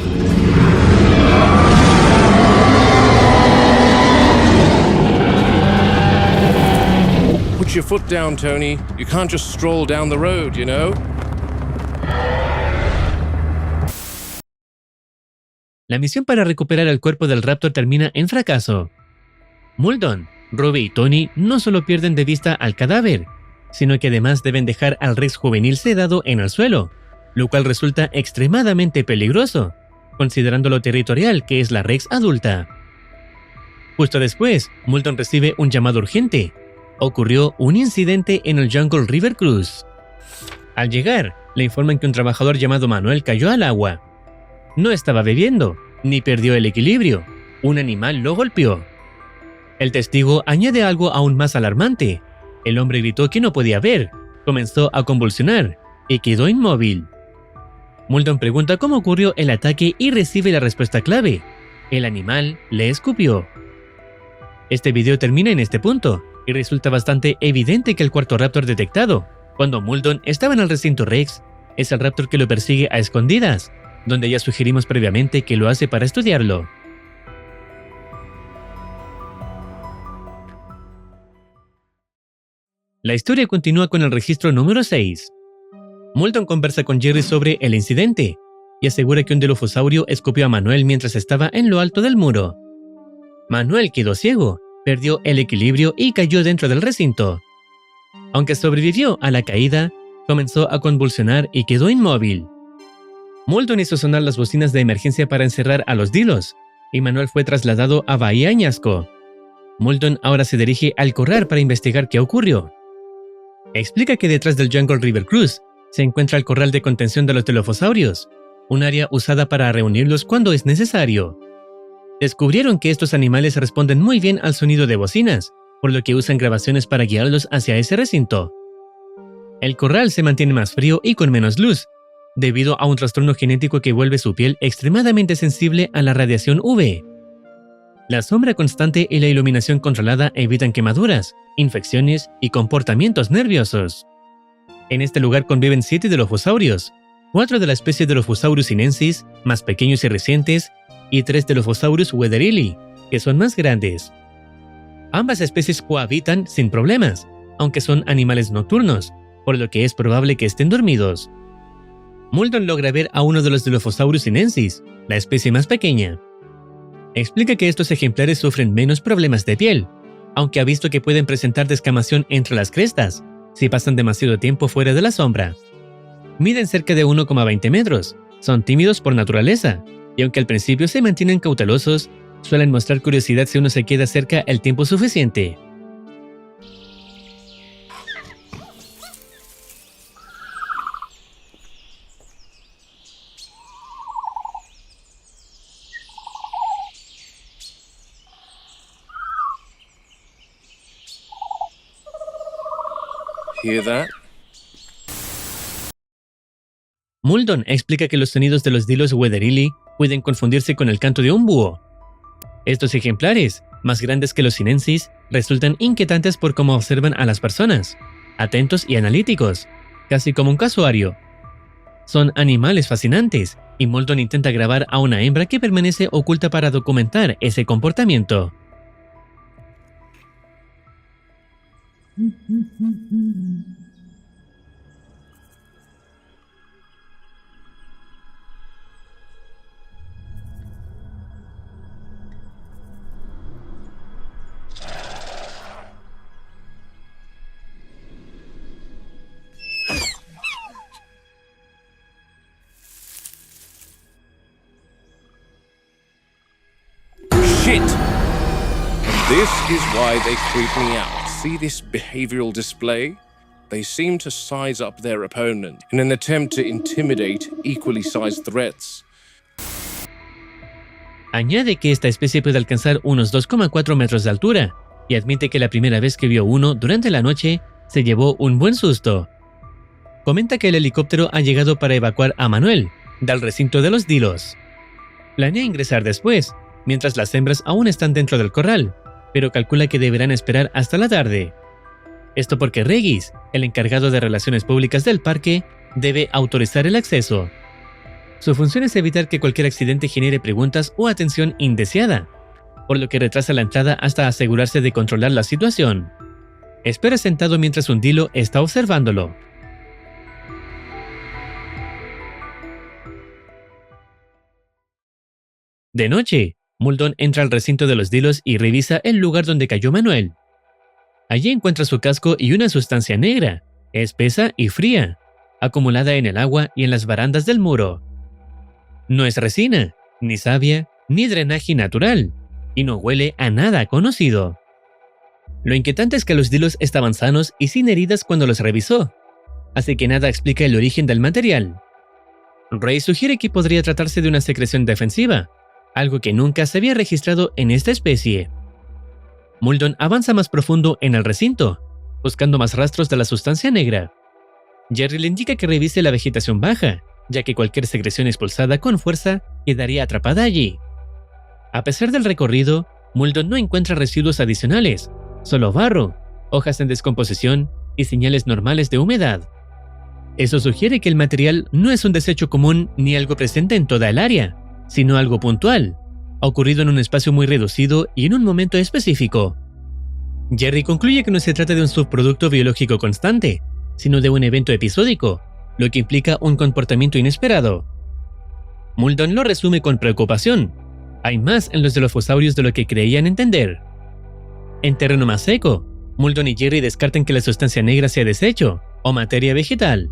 Put your foot down, Tony. You can't just stroll down the road, you know? La misión para recuperar el cuerpo del Raptor termina en fracaso. Muldoon, Ruby y Tony no solo pierden de vista al cadáver, sino que además deben dejar al Rex juvenil sedado en el suelo, lo cual resulta extremadamente peligroso, considerando lo territorial que es la Rex adulta. Justo después, Muldoon recibe un llamado urgente. Ocurrió un incidente en el Jungle River Cruise. Al llegar, le informan que un trabajador llamado Manuel cayó al agua. No estaba bebiendo, ni perdió el equilibrio. Un animal lo golpeó. El testigo añade algo aún más alarmante. El hombre gritó que no podía ver, comenzó a convulsionar y quedó inmóvil. Muldoon pregunta cómo ocurrió el ataque y recibe la respuesta clave. El animal le escupió. Este video termina en este punto, y resulta bastante evidente que el cuarto Raptor detectado, cuando Muldoon estaba en el recinto Rex, es el Raptor que lo persigue a escondidas, donde ya sugerimos previamente que lo hace para estudiarlo. La historia continúa con el registro número 6. Muldoon conversa con Jerry sobre el incidente, y asegura que un Dilophosaurus escupió a Manuel mientras estaba en lo alto del muro. Manuel quedó ciego, perdió el equilibrio y cayó dentro del recinto. Aunque sobrevivió a la caída, comenzó a convulsionar y quedó inmóvil. Muldoon hizo sonar las bocinas de emergencia para encerrar a los dilos, y Manuel fue trasladado a Bahía Añasco. Muldoon ahora se dirige al corral para investigar qué ocurrió. Explica que detrás del Jungle River Cruise se encuentra el corral de contención de los Dilophosaurios, un área usada para reunirlos cuando es necesario. Descubrieron que estos animales responden muy bien al sonido de bocinas, por lo que usan grabaciones para guiarlos hacia ese recinto. El corral se mantiene más frío y con menos luz, debido a un trastorno genético que vuelve su piel extremadamente sensible a la radiación UV. La sombra constante y la iluminación controlada evitan quemaduras, infecciones y comportamientos nerviosos. En este lugar conviven 7 Dilophosaurios, 4 de la especie Dilophosaurus sinensis, más pequeños y recientes, y 3 Dilophosaurus wetherilli, que son más grandes. Ambas especies cohabitan sin problemas, aunque son animales nocturnos, por lo que es probable que estén dormidos. Muldoon logra ver a uno de los Dilophosaurus sinensis, la especie más pequeña. Explica que estos ejemplares sufren menos problemas de piel, aunque ha visto que pueden presentar descamación entre las crestas si pasan demasiado tiempo fuera de la sombra. Miden cerca de 1,20 metros, son tímidos por naturaleza, y aunque al principio se mantienen cautelosos, suelen mostrar curiosidad si uno se queda cerca el tiempo suficiente. Hear that? Muldoon explica que los sonidos de los dilos wetherilli pueden confundirse con el canto de un búho. Estos ejemplares, más grandes que los sinensis, resultan inquietantes por cómo observan a las personas, atentos y analíticos, casi como un casuario. Son animales fascinantes, y Muldoon intenta grabar a una hembra que permanece oculta para documentar ese comportamiento. Shit! And this is why they creep me out. See this behavioral display? They seem to size up their opponent in an attempt to intimidate equally sized threats. Añade que esta especie puede alcanzar unos 2,4 metros de altura y admite que la primera vez que vio uno durante la noche se llevó un buen susto. Comenta que el helicóptero ha llegado para evacuar a Manuel del recinto de los Dilos. Planea ingresar después, mientras las hembras aún están dentro del corral, pero calcula que deberán esperar hasta la tarde. Esto porque Regis, el encargado de relaciones públicas del parque, debe autorizar el acceso. Su función es evitar que cualquier accidente genere preguntas o atención indeseada, por lo que retrasa la entrada hasta asegurarse de controlar la situación. Espera sentado mientras un Dilo está observándolo. De noche, Muldoon entra al recinto de los Dilos y revisa el lugar donde cayó Manuel. Allí encuentra su casco y una sustancia negra, espesa y fría, acumulada en el agua y en las barandas del muro. No es resina, ni savia, ni drenaje natural, y no huele a nada conocido. Lo inquietante es que los Dilos estaban sanos y sin heridas cuando los revisó, así que nada explica el origen del material. Ray sugiere que podría tratarse de una secreción defensiva, algo que nunca se había registrado en esta especie. Muldoon avanza más profundo en el recinto, buscando más rastros de la sustancia negra. Jerry le indica que revise la vegetación baja, ya que cualquier secreción expulsada con fuerza quedaría atrapada allí. A pesar del recorrido, Muldoon no encuentra residuos adicionales, solo barro, hojas en descomposición y señales normales de humedad. Eso sugiere que el material no es un desecho común ni algo presente en toda el área, sino algo puntual, ocurrido en un espacio muy reducido y en un momento específico. Jerry concluye que no se trata de un subproducto biológico constante, sino de un evento episódico, lo que implica un comportamiento inesperado. Muldoon lo resume con preocupación. Hay más en los Dilophosaurios de lo que creían entender. En terreno más seco, Muldoon y Jerry descartan que la sustancia negra sea desecho o materia vegetal.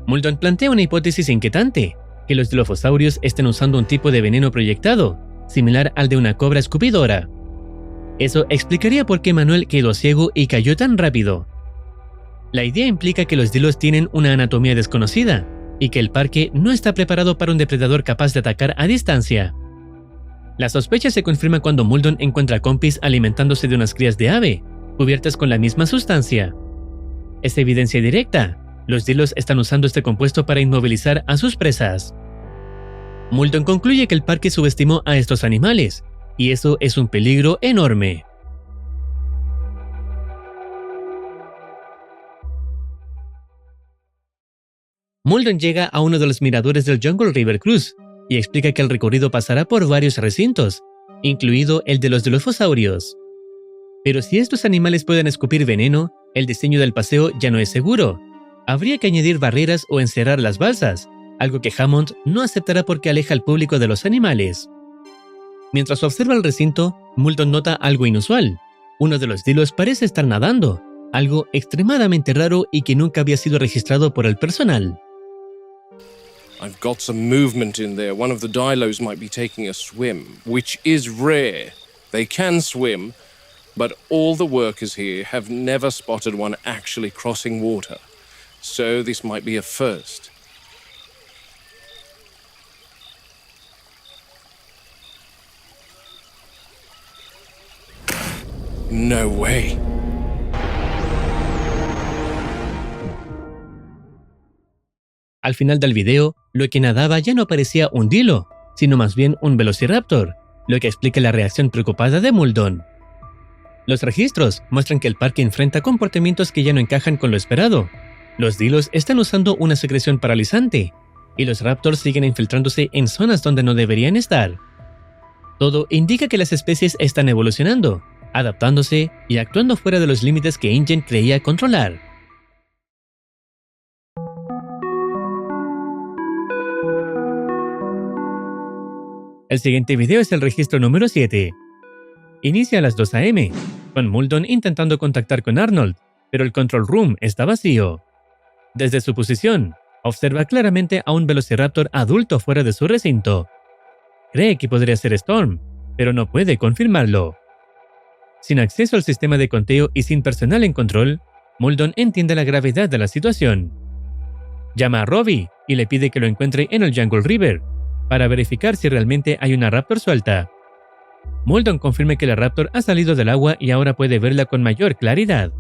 Muldoon plantea una hipótesis inquietante, que los Dilophosaurios estén usando un tipo de veneno proyectado, similar al de una cobra escupidora. Eso explicaría por qué Manuel quedó ciego y cayó tan rápido. La idea implica que los Dilos tienen una anatomía desconocida y que el parque no está preparado para un depredador capaz de atacar a distancia. La sospecha se confirma cuando Muldoon encuentra compis alimentándose de unas crías de ave, cubiertas con la misma sustancia. Es evidencia directa. Los Dilos están usando este compuesto para inmovilizar a sus presas. Muldoon concluye que el parque subestimó a estos animales, y eso es un peligro enorme. Muldoon llega a uno de los miradores del Jungle River Cruise y explica que el recorrido pasará por varios recintos, incluido el de los Dilophosaurios. Pero si estos animales pueden escupir veneno, el diseño del paseo ya no es seguro. Habría que añadir barreras o encerrar las balsas, algo que Hammond no aceptará porque aleja al público de los animales. Mientras observa el recinto, Muldoon nota algo inusual. Uno de los Dilos parece estar nadando, algo extremadamente raro y que nunca había sido registrado por el personal. I've got some movement in there. One of the Dilos might be taking a swim, which is rare. They can swim, but all the workers here have never spotted one actually crossing water. So this might be a first. No way. Al final del video, lo que nadaba ya no parecía un Dilo, sino más bien un Velociraptor, lo que explica la reacción preocupada de Muldoon. Los registros muestran que el parque enfrenta comportamientos que ya no encajan con lo esperado. Los Dilos están usando una secreción paralizante, y los Raptors siguen infiltrándose en zonas donde no deberían estar. Todo indica que las especies están evolucionando, adaptándose y actuando fuera de los límites que InGen creía controlar. El siguiente video es el registro número 7. Inicia a las 2 AM, con Muldoon intentando contactar con Arnold, pero el control room está vacío. Desde su posición, observa claramente a un Velociraptor adulto fuera de su recinto. Cree que podría ser Storm, pero no puede confirmarlo. Sin acceso al sistema de conteo y sin personal en control, Muldoon entiende la gravedad de la situación. Llama a Robbie y le pide que lo encuentre en el Jungle River para verificar si realmente hay una Raptor suelta. Muldoon confirma que la Raptor ha salido del agua y ahora puede verla con mayor claridad.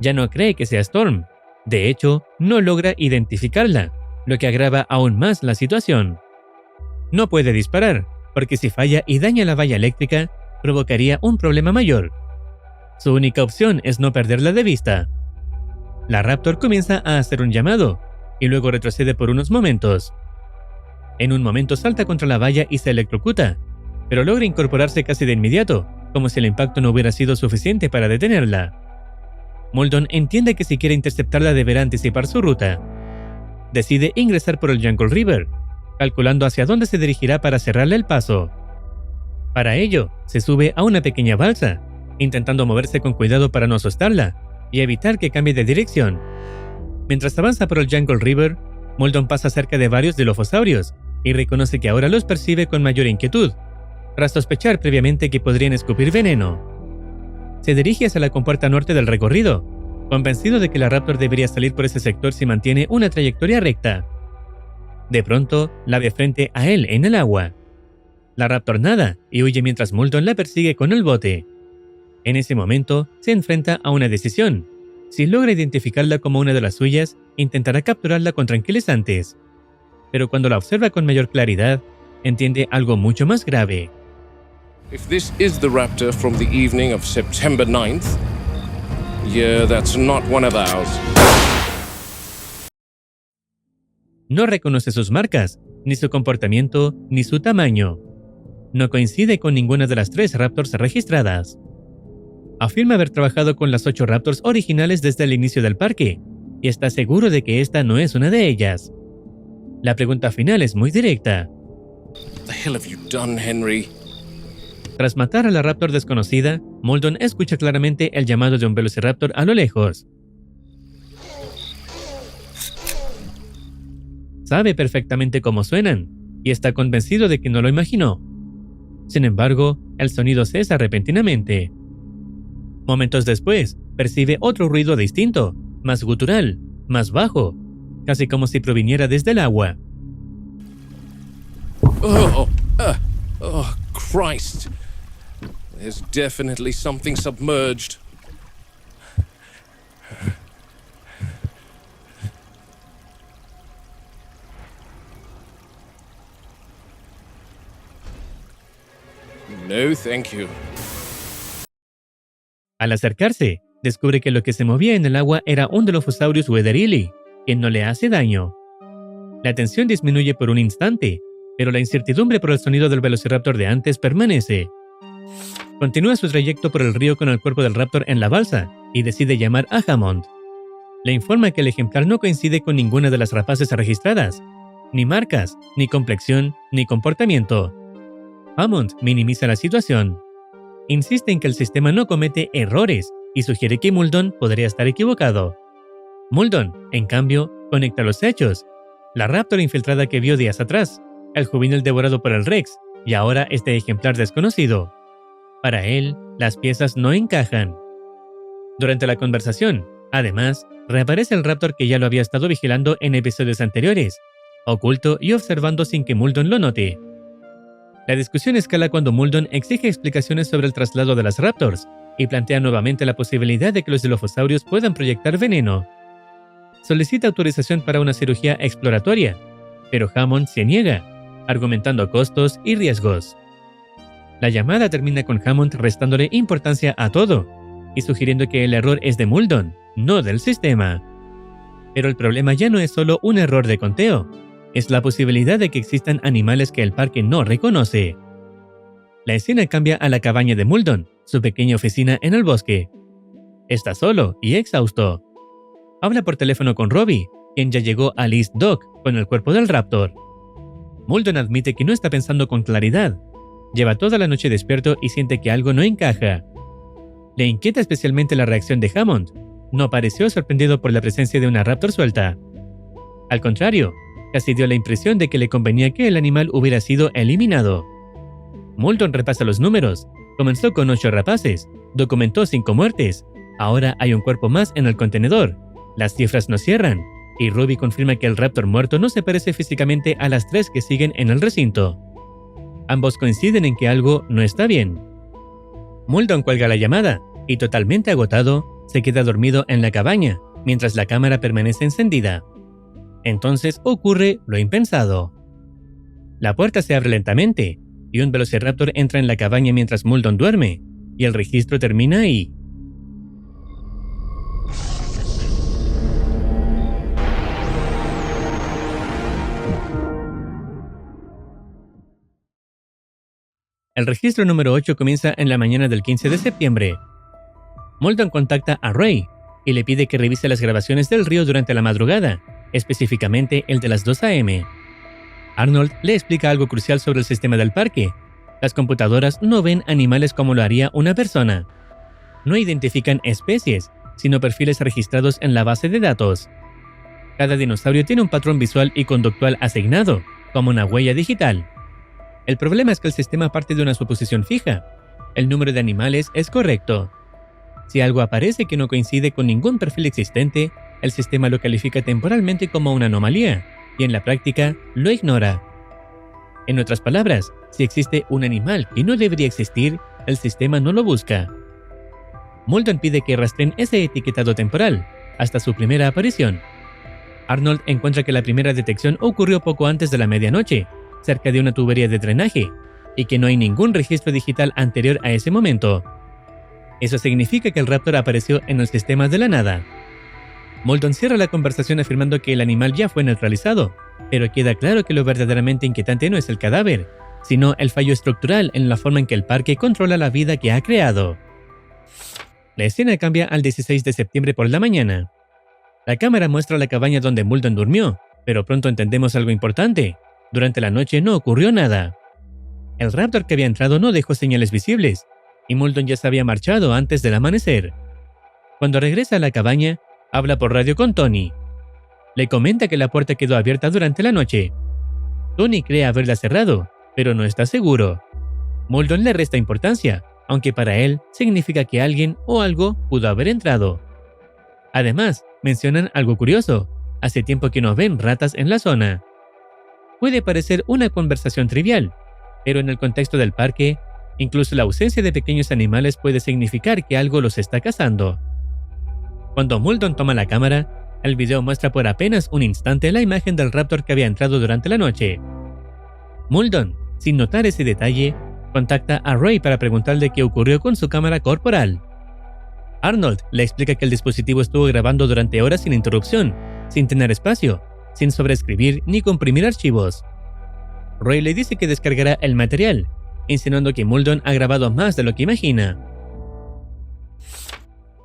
Ya no cree que sea Storm. De hecho, no logra identificarla, lo que agrava aún más la situación. No puede disparar, porque si falla y daña la valla eléctrica, provocaría un problema mayor. Su única opción es no perderla de vista. La Raptor comienza a hacer un llamado, y luego retrocede por unos momentos. En un momento salta contra la valla y se electrocuta, pero logra incorporarse casi de inmediato, como si el impacto no hubiera sido suficiente para detenerla. Muldoon entiende que si quiere interceptarla deberá anticipar su ruta. Decide ingresar por el Jungle River, calculando hacia dónde se dirigirá para cerrarle el paso. Para ello, se sube a una pequeña balsa, intentando moverse con cuidado para no asustarla y evitar que cambie de dirección. Mientras avanza por el Jungle River, Muldoon pasa cerca de varios dilophosaurios y reconoce que ahora los percibe con mayor inquietud, tras sospechar previamente que podrían escupir veneno. Se dirige hacia la compuerta norte del recorrido, convencido de que la Raptor debería salir por ese sector si mantiene una trayectoria recta. De pronto, la ve frente a él en el agua. La Raptor nada y huye mientras Muldoon la persigue con el bote. En ese momento, se enfrenta a una decisión. Si logra identificarla como una de las suyas, intentará capturarla con tranquilizantes. Pero cuando la observa con mayor claridad, entiende algo mucho más grave. If this is the Raptor from the evening of September 9th, yeah, that's not one of ours. No reconoce sus marcas, ni su comportamiento, ni su tamaño. No coincide con ninguna de las 3 Raptors registradas. Afirma haber trabajado con las 8 Raptors originales desde el inicio del parque, y está seguro de que esta no es una de ellas. La pregunta final es muy directa. What the hell have you done, Henry? Tras matar a la Raptor desconocida, Muldoon escucha claramente el llamado de un Velociraptor a lo lejos. Sabe perfectamente cómo suenan, y está convencido de que no lo imaginó. Sin embargo, el sonido cesa repentinamente. Momentos después, percibe otro ruido distinto, más gutural, más bajo, casi como si proviniera desde el agua. Oh, Christ. There's definitely something submerged. No, thank you. Al acercarse, descubre que lo que se movía en el agua era un Dilophosaurus wetherilli, que no le hace daño. La tensión disminuye por un instante, pero la incertidumbre por el sonido del Velociraptor de antes permanece. Continúa su trayecto por el río con el cuerpo del Raptor en la balsa y decide llamar a Hammond. Le informa que el ejemplar no coincide con ninguna de las rapaces registradas, ni marcas, ni complexión, ni comportamiento. Hammond minimiza la situación. Insiste en que el sistema no comete errores y sugiere que Muldoon podría estar equivocado. Muldoon, en cambio, conecta los hechos. La Raptor infiltrada que vio días atrás, el juvenil devorado por el Rex y ahora este ejemplar desconocido. Para él, las piezas no encajan. Durante la conversación, además, reaparece el Raptor que ya lo había estado vigilando en episodios anteriores, oculto y observando sin que Muldoon lo note. La discusión escala cuando Muldoon exige explicaciones sobre el traslado de las Raptors y plantea nuevamente la posibilidad de que los Dilophosaurios puedan proyectar veneno. Solicita autorización para una cirugía exploratoria, pero Hammond se niega, argumentando costos y riesgos. La llamada termina con Hammond restándole importancia a todo y sugiriendo que el error es de Muldoon, no del sistema. Pero el problema ya no es solo un error de conteo, es la posibilidad de que existan animales que el parque no reconoce. La escena cambia a la cabaña de Muldoon, su pequeña oficina en el bosque. Está solo y exhausto. Habla por teléfono con Robbie, quien ya llegó al East Dock con el cuerpo del Raptor. Muldoon admite que no está pensando con claridad. Lleva toda la noche despierto y siente que algo no encaja. Le inquieta especialmente la reacción de Hammond. No pareció sorprendido por la presencia de una Raptor suelta. Al contrario, casi dio la impresión de que le convenía que el animal hubiera sido eliminado. Muldoon repasa los números. Comenzó con 8 rapaces, documentó 5 muertes, Ahora hay un cuerpo más en el contenedor. Las cifras no cierran, y Ruby confirma que el raptor muerto no se parece físicamente a las 3 que siguen en el recinto. Ambos coinciden en que algo no está bien. Muldoon cuelga la llamada, y totalmente agotado, se queda dormido en la cabaña, mientras la cámara permanece encendida. Entonces ocurre lo impensado. La puerta se abre lentamente, y un velociraptor entra en la cabaña mientras Muldoon duerme, y el registro termina ahí. El registro número 8 comienza en la mañana del 15 de septiembre. Muldoon contacta a Ray y le pide que revise las grabaciones del río durante la madrugada, específicamente el de las 2 a.m. Arnold le explica algo crucial sobre el sistema del parque. Las computadoras no ven animales como lo haría una persona. No identifican especies, sino perfiles registrados en la base de datos. Cada dinosaurio tiene un patrón visual y conductual asignado, como una huella digital. El problema es que el sistema parte de una suposición fija. El número de animales es correcto. Si algo aparece que no coincide con ningún perfil existente, el sistema lo califica temporalmente como una anomalía, y en la práctica lo ignora. En otras palabras, si existe un animal que no debería existir, el sistema no lo busca. Muldoon pide que rastreen ese etiquetado temporal, hasta su primera aparición. Arnold encuentra que la primera detección ocurrió poco antes de la medianoche, cerca de una tubería de drenaje, y que no hay ningún registro digital anterior a ese momento. Eso significa que el raptor apareció en el sistema de la nada. Muldoon cierra la conversación afirmando que el animal ya fue neutralizado, pero queda claro que lo verdaderamente inquietante no es el cadáver, sino el fallo estructural en la forma en que el parque controla la vida que ha creado. La escena cambia al 16 de septiembre por la mañana. La cámara muestra la cabaña donde Muldoon durmió, pero pronto entendemos algo importante. Durante la noche no ocurrió nada. El raptor que había entrado no dejó señales visibles, y Muldoon ya se había marchado antes del amanecer. Cuando regresa a la cabaña, habla por radio con Tony. Le comenta que la puerta quedó abierta durante la noche. Tony cree haberla cerrado, pero no está seguro. Muldoon le resta importancia, aunque para él significa que alguien o algo pudo haber entrado. Además, mencionan algo curioso. Hace tiempo que no ven ratas en la zona. Puede parecer una conversación trivial, pero en el contexto del parque, incluso la ausencia de pequeños animales puede significar que algo los está cazando. Cuando Muldoon toma la cámara, el video muestra por apenas un instante la imagen del raptor que había entrado durante la noche. Muldoon, sin notar ese detalle, contacta a Ray para preguntarle qué ocurrió con su cámara corporal. Arnold le explica que el dispositivo estuvo grabando durante horas sin interrupción, sin tener espacio, sin sobreescribir ni comprimir archivos. Ray le dice que descargará el material, insinuando que Muldoon ha grabado más de lo que imagina.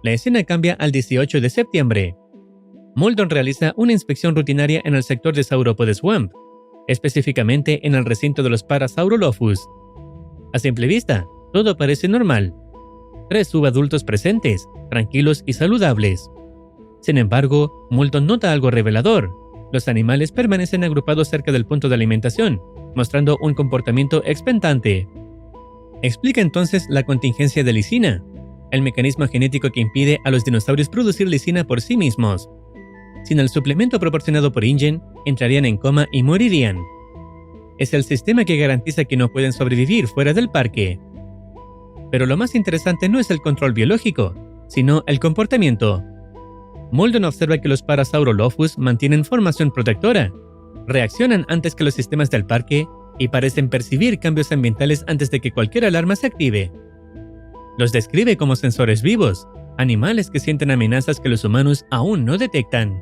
La escena cambia al 18 de septiembre. Muldoon realiza una inspección rutinaria en el sector de Sauropod Swamp, específicamente en el recinto de los Parasaurolophus. A simple vista, todo parece normal. 3 subadultos presentes, tranquilos y saludables. Sin embargo, Muldoon nota algo revelador. Los animales permanecen agrupados cerca del punto de alimentación, mostrando un comportamiento expectante. Explica entonces la contingencia de lisina, el mecanismo genético que impide a los dinosaurios producir lisina por sí mismos. Sin el suplemento proporcionado por InGen, entrarían en coma y morirían. Es el sistema que garantiza que no pueden sobrevivir fuera del parque. Pero lo más interesante no es el control biológico, sino el comportamiento. Muldoon observa que los Parasaurolophus mantienen formación protectora, reaccionan antes que los sistemas del parque y parecen percibir cambios ambientales antes de que cualquier alarma se active. Los describe como sensores vivos, animales que sienten amenazas que los humanos aún no detectan.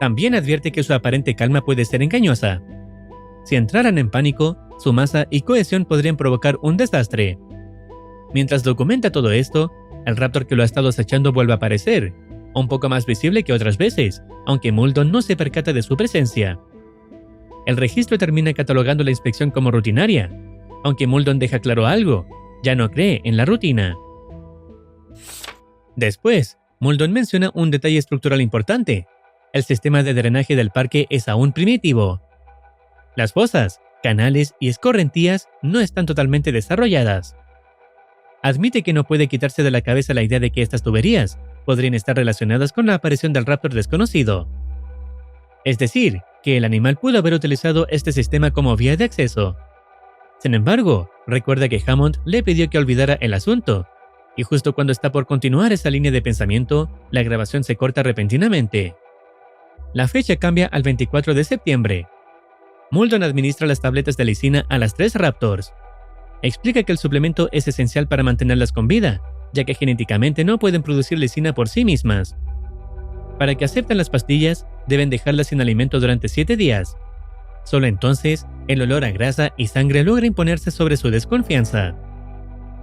También advierte que su aparente calma puede ser engañosa. Si entraran en pánico, su masa y cohesión podrían provocar un desastre. Mientras documenta todo esto, el raptor que lo ha estado acechando vuelve a aparecer, un poco más visible que otras veces, aunque Muldoon no se percata de su presencia. El registro termina catalogando la inspección como rutinaria, aunque Muldoon deja claro algo, ya no cree en la rutina. Después, Muldoon menciona un detalle estructural importante. El sistema de drenaje del parque es aún primitivo. Las fosas, canales y escorrentías no están totalmente desarrolladas. admite que no puede quitarse de la cabeza la idea de que estas tuberías podrían estar relacionadas con la aparición del raptor desconocido. Es decir, que el animal pudo haber utilizado este sistema como vía de acceso. Sin embargo, recuerda que Hammond le pidió que olvidara el asunto, y justo cuando está por continuar esa línea de pensamiento, la grabación se corta repentinamente. La fecha cambia al 24 de septiembre. Muldoon administra las tabletas de lisina a las 3 Raptors. Explica que el suplemento es esencial para mantenerlas con vida, ya que genéticamente no pueden producir lisina por sí mismas. Para que acepten las pastillas, deben dejarlas sin alimento durante 7 días. Solo entonces, el olor a grasa y sangre logra imponerse sobre su desconfianza.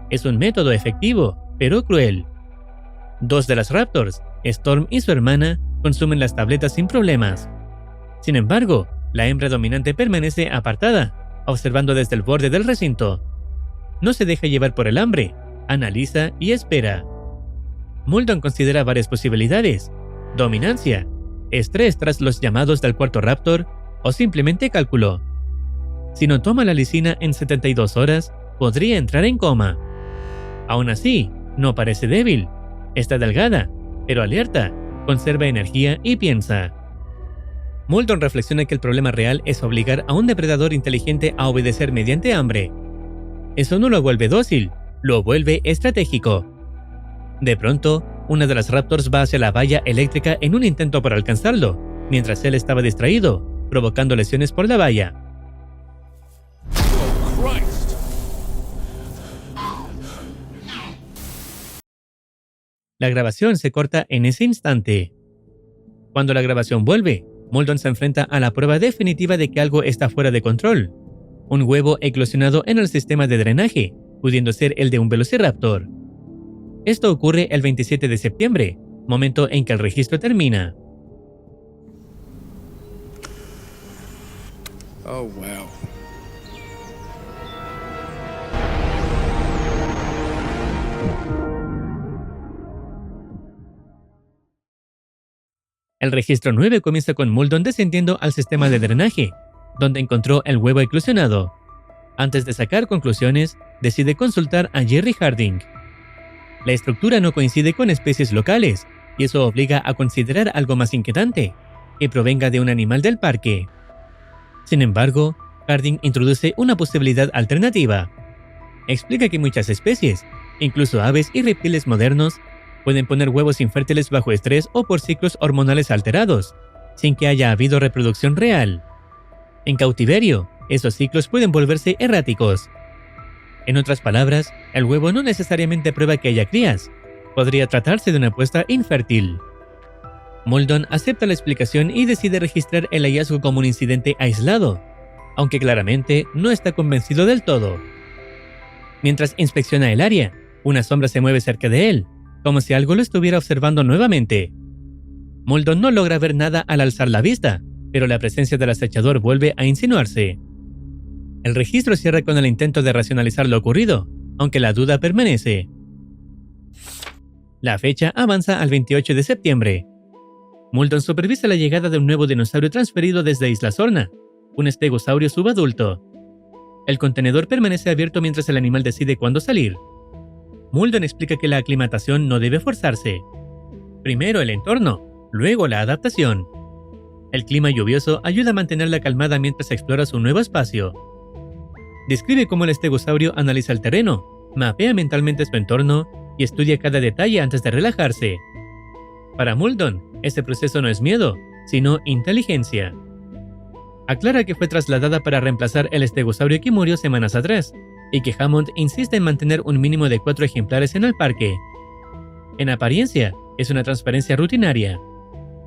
Es un método efectivo, pero cruel. 2 de las Raptors, Storm y su hermana, consumen las tabletas sin problemas. Sin embargo, la hembra dominante permanece apartada, observando desde el borde del recinto. No se deja llevar por el hambre, analiza y espera. Muldoon considera varias posibilidades: dominancia, estrés tras los llamados del cuarto Raptor o simplemente cálculo. Si no toma la lisina en 72 horas, podría entrar en coma. Aún así, no parece débil. Está delgada, pero alerta, conserva energía y piensa. Muldoon reflexiona que el problema real es obligar a un depredador inteligente a obedecer mediante hambre. Eso no lo vuelve dócil, lo vuelve estratégico. De pronto, una de las Raptors va hacia la valla eléctrica en un intento por alcanzarlo, mientras él estaba distraído, provocando lesiones por la valla. Oh, Christ! La grabación se corta en ese instante. Cuando la grabación vuelve, Muldoon se enfrenta a la prueba definitiva de que algo está fuera de control. Un huevo eclosionado en el sistema de drenaje, pudiendo ser el de un velociraptor. Esto ocurre el 27 de septiembre, momento en que el registro termina. Oh, wow. El registro 9 comienza con Muldoon descendiendo al sistema de drenaje, donde encontró el huevo eclosionado. Antes de sacar conclusiones, decide consultar a Jerry Harding. La estructura no coincide con especies locales, y eso obliga a considerar algo más inquietante, que provenga de un animal del parque. Sin embargo, Harding introduce una posibilidad alternativa. Explica que muchas especies, incluso aves y reptiles modernos, pueden poner huevos infértiles bajo estrés o por ciclos hormonales alterados, sin que haya habido reproducción real. En cautiverio, esos ciclos pueden volverse erráticos. En otras palabras, el huevo no necesariamente prueba que haya crías. Podría tratarse de una puesta infértil. Muldoon acepta la explicación y decide registrar el hallazgo como un incidente aislado, aunque claramente no está convencido del todo. Mientras inspecciona el área, una sombra se mueve cerca de él, como si algo lo estuviera observando nuevamente. Muldoon no logra ver nada al alzar la vista, pero la presencia del acechador vuelve a insinuarse. El registro cierra con el intento de racionalizar lo ocurrido, aunque la duda permanece. La fecha avanza al 28 de septiembre. Muldoon supervisa la llegada de un nuevo dinosaurio transferido desde Isla Sorna, un estegosaurio subadulto. El contenedor permanece abierto mientras el animal decide cuándo salir. Muldoon explica que la aclimatación no debe forzarse. Primero el entorno, luego la adaptación. El clima lluvioso ayuda a mantenerla calmada mientras explora su nuevo espacio. Describe cómo el estegosaurio analiza el terreno, mapea mentalmente su entorno y estudia cada detalle antes de relajarse. Para Muldoon, ese proceso no es miedo, sino inteligencia. Aclara que fue trasladada para reemplazar el estegosaurio que murió semanas atrás, y que Hammond insiste en mantener un mínimo de 4 ejemplares en el parque. En apariencia, es una transferencia rutinaria.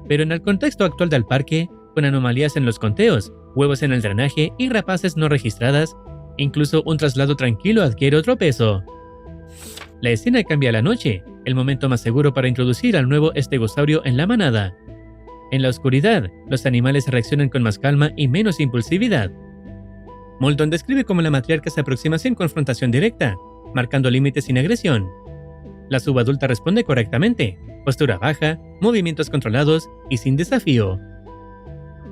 Pero en el contexto actual del parque, con anomalías en los conteos, huevos en el drenaje y rapaces no registradas, incluso un traslado tranquilo adquiere otro peso. La escena cambia a la noche, el momento más seguro para introducir al nuevo estegosaurio en la manada. En la oscuridad, los animales reaccionan con más calma y menos impulsividad. Muldoon describe cómo la matriarca se aproxima sin confrontación directa, marcando límites sin agresión. La subadulta responde correctamente, postura baja, movimientos controlados y sin desafío.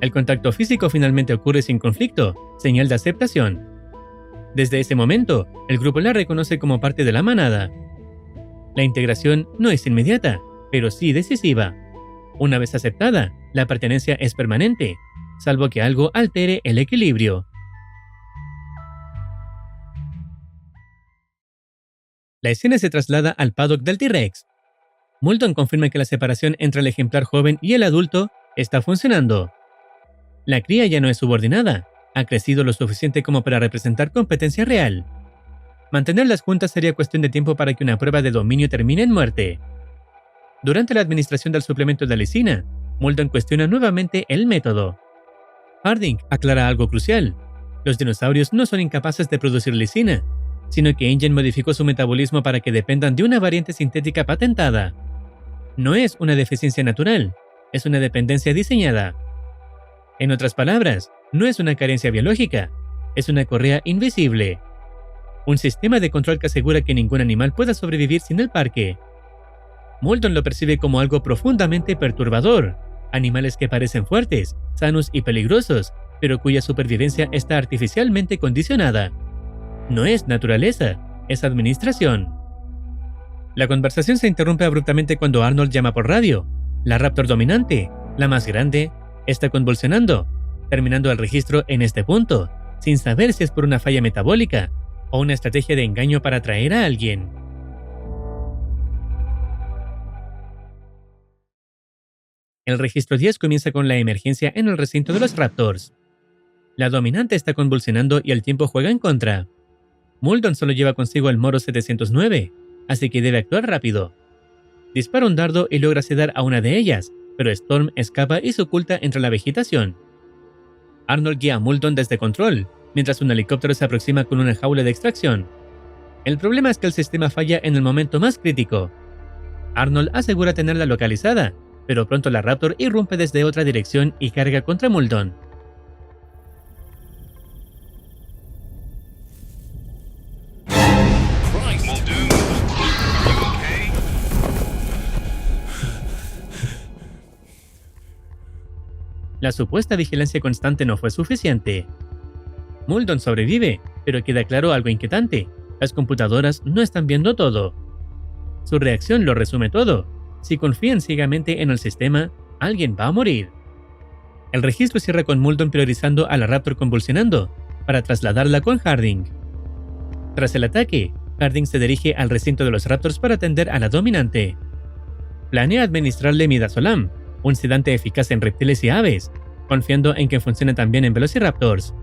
El contacto físico finalmente ocurre sin conflicto, señal de aceptación. Desde ese momento, el grupo la reconoce como parte de la manada. La integración no es inmediata, pero sí decisiva. Una vez aceptada, la pertenencia es permanente, salvo que algo altere el equilibrio. La escena se traslada al paddock del T-Rex. Muldoon confirma que la separación entre el ejemplar joven y el adulto está funcionando. La cría ya no es subordinada, ha crecido lo suficiente como para representar competencia real. Mantenerlas juntas sería cuestión de tiempo para que una prueba de dominio termine en muerte. Durante la administración del suplemento de lisina, Muldoon cuestiona nuevamente el método. Harding aclara algo crucial. Los dinosaurios no son incapaces de producir lisina, sino que InGen modificó su metabolismo para que dependan de una variante sintética patentada. No es una deficiencia natural, es una dependencia diseñada. En otras palabras, no es una carencia biológica, es una correa invisible. Un sistema de control que asegura que ningún animal pueda sobrevivir sin el parque. Muldoon lo percibe como algo profundamente perturbador. Animales que parecen fuertes, sanos y peligrosos, pero cuya supervivencia está artificialmente condicionada. No es naturaleza, es administración. La conversación se interrumpe abruptamente cuando Arnold llama por radio. La Raptor dominante, la más grande, está convulsionando, terminando el registro en este punto, sin saber si es por una falla metabólica o una estrategia de engaño para atraer a alguien. El registro 10 comienza con la emergencia en el recinto de los Raptors. La dominante está convulsionando y el tiempo juega en contra. Muldoon solo lleva consigo el Moro 709, así que debe actuar rápido. Dispara un dardo y logra sedar a una de ellas, pero Storm escapa y se oculta entre la vegetación. Arnold guía a Muldoon desde control, mientras un helicóptero se aproxima con una jaula de extracción. El problema es que el sistema falla en el momento más crítico. Arnold asegura tenerla localizada, pero pronto la Raptor irrumpe desde otra dirección y carga contra Muldoon. La supuesta vigilancia constante no fue suficiente. Muldoon sobrevive, pero queda claro algo inquietante. Las computadoras no están viendo todo. Su reacción lo resume todo. Si confían ciegamente en el sistema, alguien va a morir. El registro cierra con Muldoon priorizando a la Raptor convulsionando, para trasladarla con Harding. Tras el ataque, Harding se dirige al recinto de los Raptors para atender a la dominante. Planea administrarle midazolam, un sedante eficaz en reptiles y aves, confiando en que funcione también en velociraptors.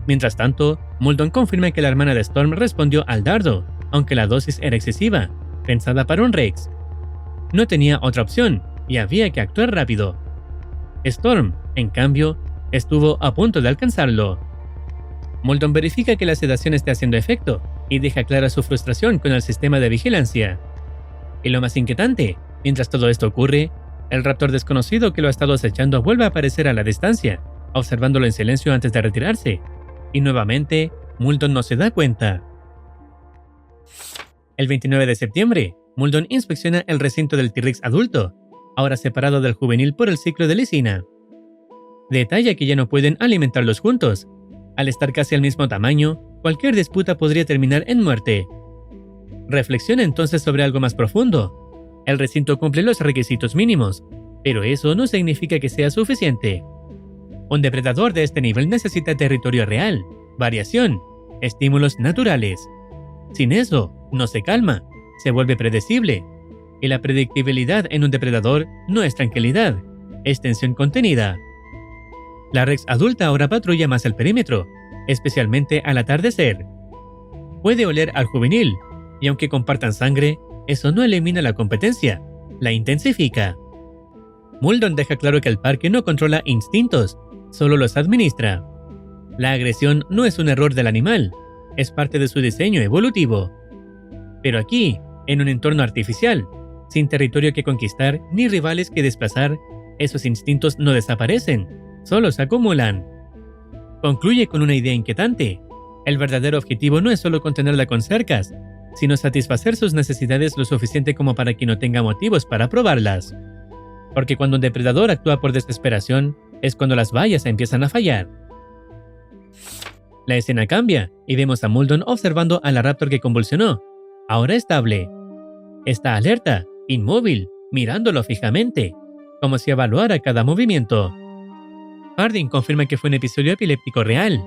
Mientras tanto, Muldoon confirma que la hermana de Storm respondió al dardo, aunque la dosis era excesiva, pensada para un Rex. No tenía otra opción, y había que actuar rápido. Storm, en cambio, estuvo a punto de alcanzarlo. Muldoon verifica que la sedación esté haciendo efecto, y deja clara su frustración con el sistema de vigilancia. Y lo más inquietante, mientras todo esto ocurre, el Raptor desconocido que lo ha estado acechando vuelve a aparecer a la distancia, observándolo en silencio antes de retirarse. Y nuevamente, Muldoon no se da cuenta. El 29 de septiembre, Muldoon inspecciona el recinto del T-Rex adulto, ahora separado del juvenil por el ciclo de lisina. Detalla que ya no pueden alimentarlos juntos. Al estar casi al mismo tamaño, cualquier disputa podría terminar en muerte. Reflexiona entonces sobre algo más profundo. El recinto cumple los requisitos mínimos, pero eso no significa que sea suficiente. Un depredador de este nivel necesita territorio real, variación, estímulos naturales. Sin eso, no se calma, se vuelve predecible. Y la predictibilidad en un depredador no es tranquilidad, es tensión contenida. La Rex adulta ahora patrulla más el perímetro, especialmente al atardecer. Puede oler al juvenil, y aunque compartan sangre, eso no elimina la competencia, la intensifica. Muldoon deja claro que el parque no controla instintos, solo los administra. La agresión no es un error del animal, es parte de su diseño evolutivo. Pero aquí, en un entorno artificial, sin territorio que conquistar ni rivales que desplazar, esos instintos no desaparecen, solo se acumulan. Concluye con una idea inquietante. El verdadero objetivo no es solo contenerla con cercas, sino satisfacer sus necesidades lo suficiente como para que no tenga motivos para probarlas. Porque cuando un depredador actúa por desesperación, es cuando las vallas empiezan a fallar. La escena cambia y vemos a Muldoon observando a la Raptor que convulsionó, ahora estable. Está alerta, inmóvil, mirándolo fijamente, como si evaluara cada movimiento. Harding confirma que fue un episodio epiléptico real,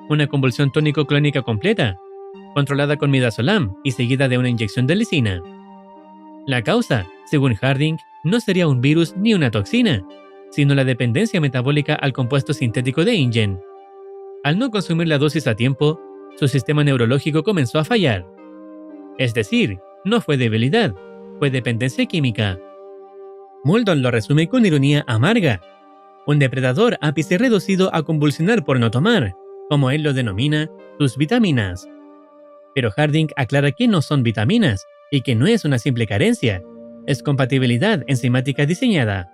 una convulsión tónico-clónica completa, controlada con midazolam y seguida de una inyección de lisina. La causa, según Harding, no sería un virus ni una toxina, sino la dependencia metabólica al compuesto sintético de InGen. Al no consumir la dosis a tiempo, su sistema neurológico comenzó a fallar. Es decir, no fue debilidad, fue dependencia química. Muldoon lo resume con ironía amarga. Un depredador ápice reducido a convulsionar por no tomar, como él lo denomina, sus vitaminas. Pero Harding aclara que no son vitaminas y que no es una simple carencia, es compatibilidad enzimática diseñada.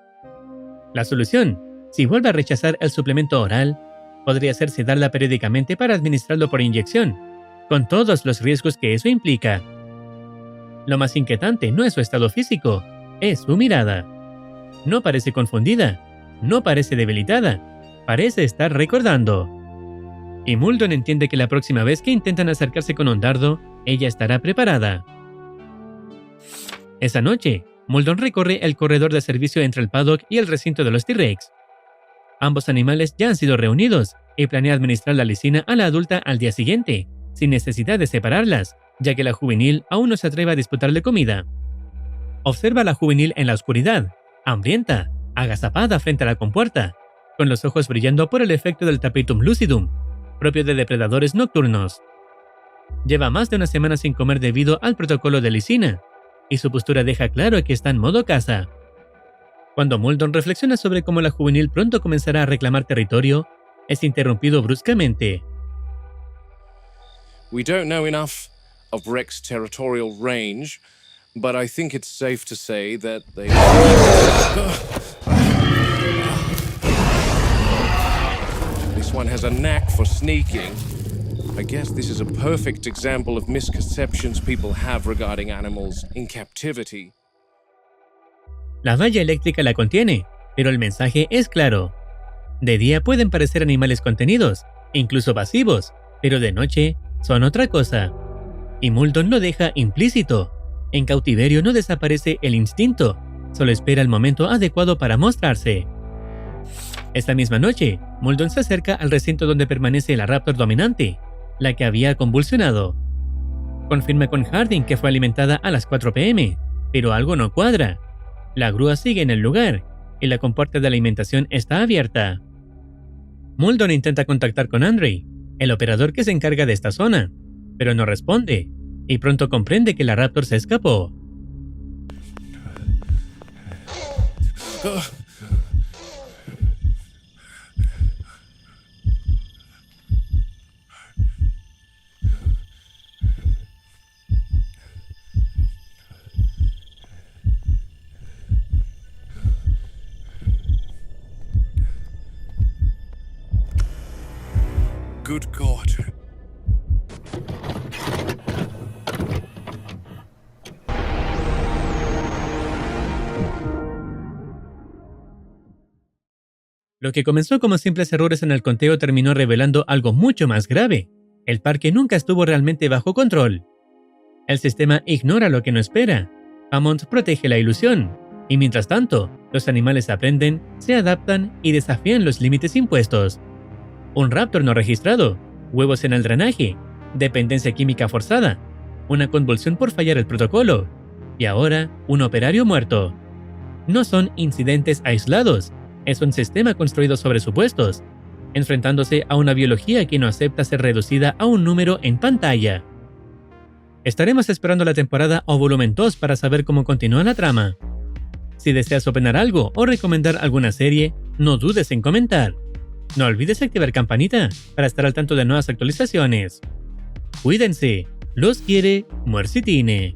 La solución, si vuelve a rechazar el suplemento oral, podría ser sedarla periódicamente para administrarlo por inyección, con todos los riesgos que eso implica. Lo más inquietante no es su estado físico, es su mirada. No parece confundida, no parece debilitada, parece estar recordando. Y Muldoon entiende que la próxima vez que intentan acercarse con un dardo, ella estará preparada. Esa noche, Muldoon recorre el corredor de servicio entre el paddock y el recinto de los T-Rex. Ambos animales ya han sido reunidos y planea administrar la lisina a la adulta al día siguiente, sin necesidad de separarlas, ya que la juvenil aún no se atreve a disputarle comida. Observa a la juvenil en la oscuridad, hambrienta, agazapada frente a la compuerta, con los ojos brillando por el efecto del tapetum lucidum, propio de depredadores nocturnos. Lleva más de una semana sin comer debido al protocolo de lisina, y su postura deja claro que está en modo caza. Cuando Muldoon reflexiona sobre cómo la juvenil pronto comenzará a reclamar territorio, es interrumpido bruscamente. We don't know enough of Rex territorial range, but I think it's safe to say that they... This one has a knack for sneaking. I guess this is a perfect example of misconceptions people have regarding animals in captivity. La valla eléctrica la contiene, pero el mensaje es claro. De día pueden parecer animales contenidos, incluso pasivos, pero de noche son otra cosa. Y Muldoon lo deja implícito. En cautiverio no desaparece el instinto, solo espera el momento adecuado para mostrarse. Esta misma noche, Muldoon se acerca al recinto donde permanece la Raptor dominante, la que había convulsionado. Confirma con Harding que fue alimentada a las 4 p.m., pero algo no cuadra. La grúa sigue en el lugar, y la compuerta de alimentación está abierta. Muldoon intenta contactar con Andre, el operador que se encarga de esta zona, pero no responde, y pronto comprende que la Raptor se escapó. Good God. Lo que comenzó como simples errores en el conteo terminó revelando algo mucho más grave. El parque nunca estuvo realmente bajo control. El sistema ignora lo que no espera. Hammond protege la ilusión. Y mientras tanto, los animales aprenden, se adaptan y desafían los límites impuestos. Un raptor no registrado, huevos en el drenaje, dependencia química forzada, una convulsión por fallar el protocolo, y ahora un operario muerto. No son incidentes aislados, es un sistema construido sobre supuestos, enfrentándose a una biología que no acepta ser reducida a un número en pantalla. Estaremos esperando la temporada o volumen 2 para saber cómo continúa la trama. Si deseas opinar algo o recomendar alguna serie, no dudes en comentar. No olvides activar campanita para estar al tanto de nuevas actualizaciones. Cuídense, los quiere Muercitine.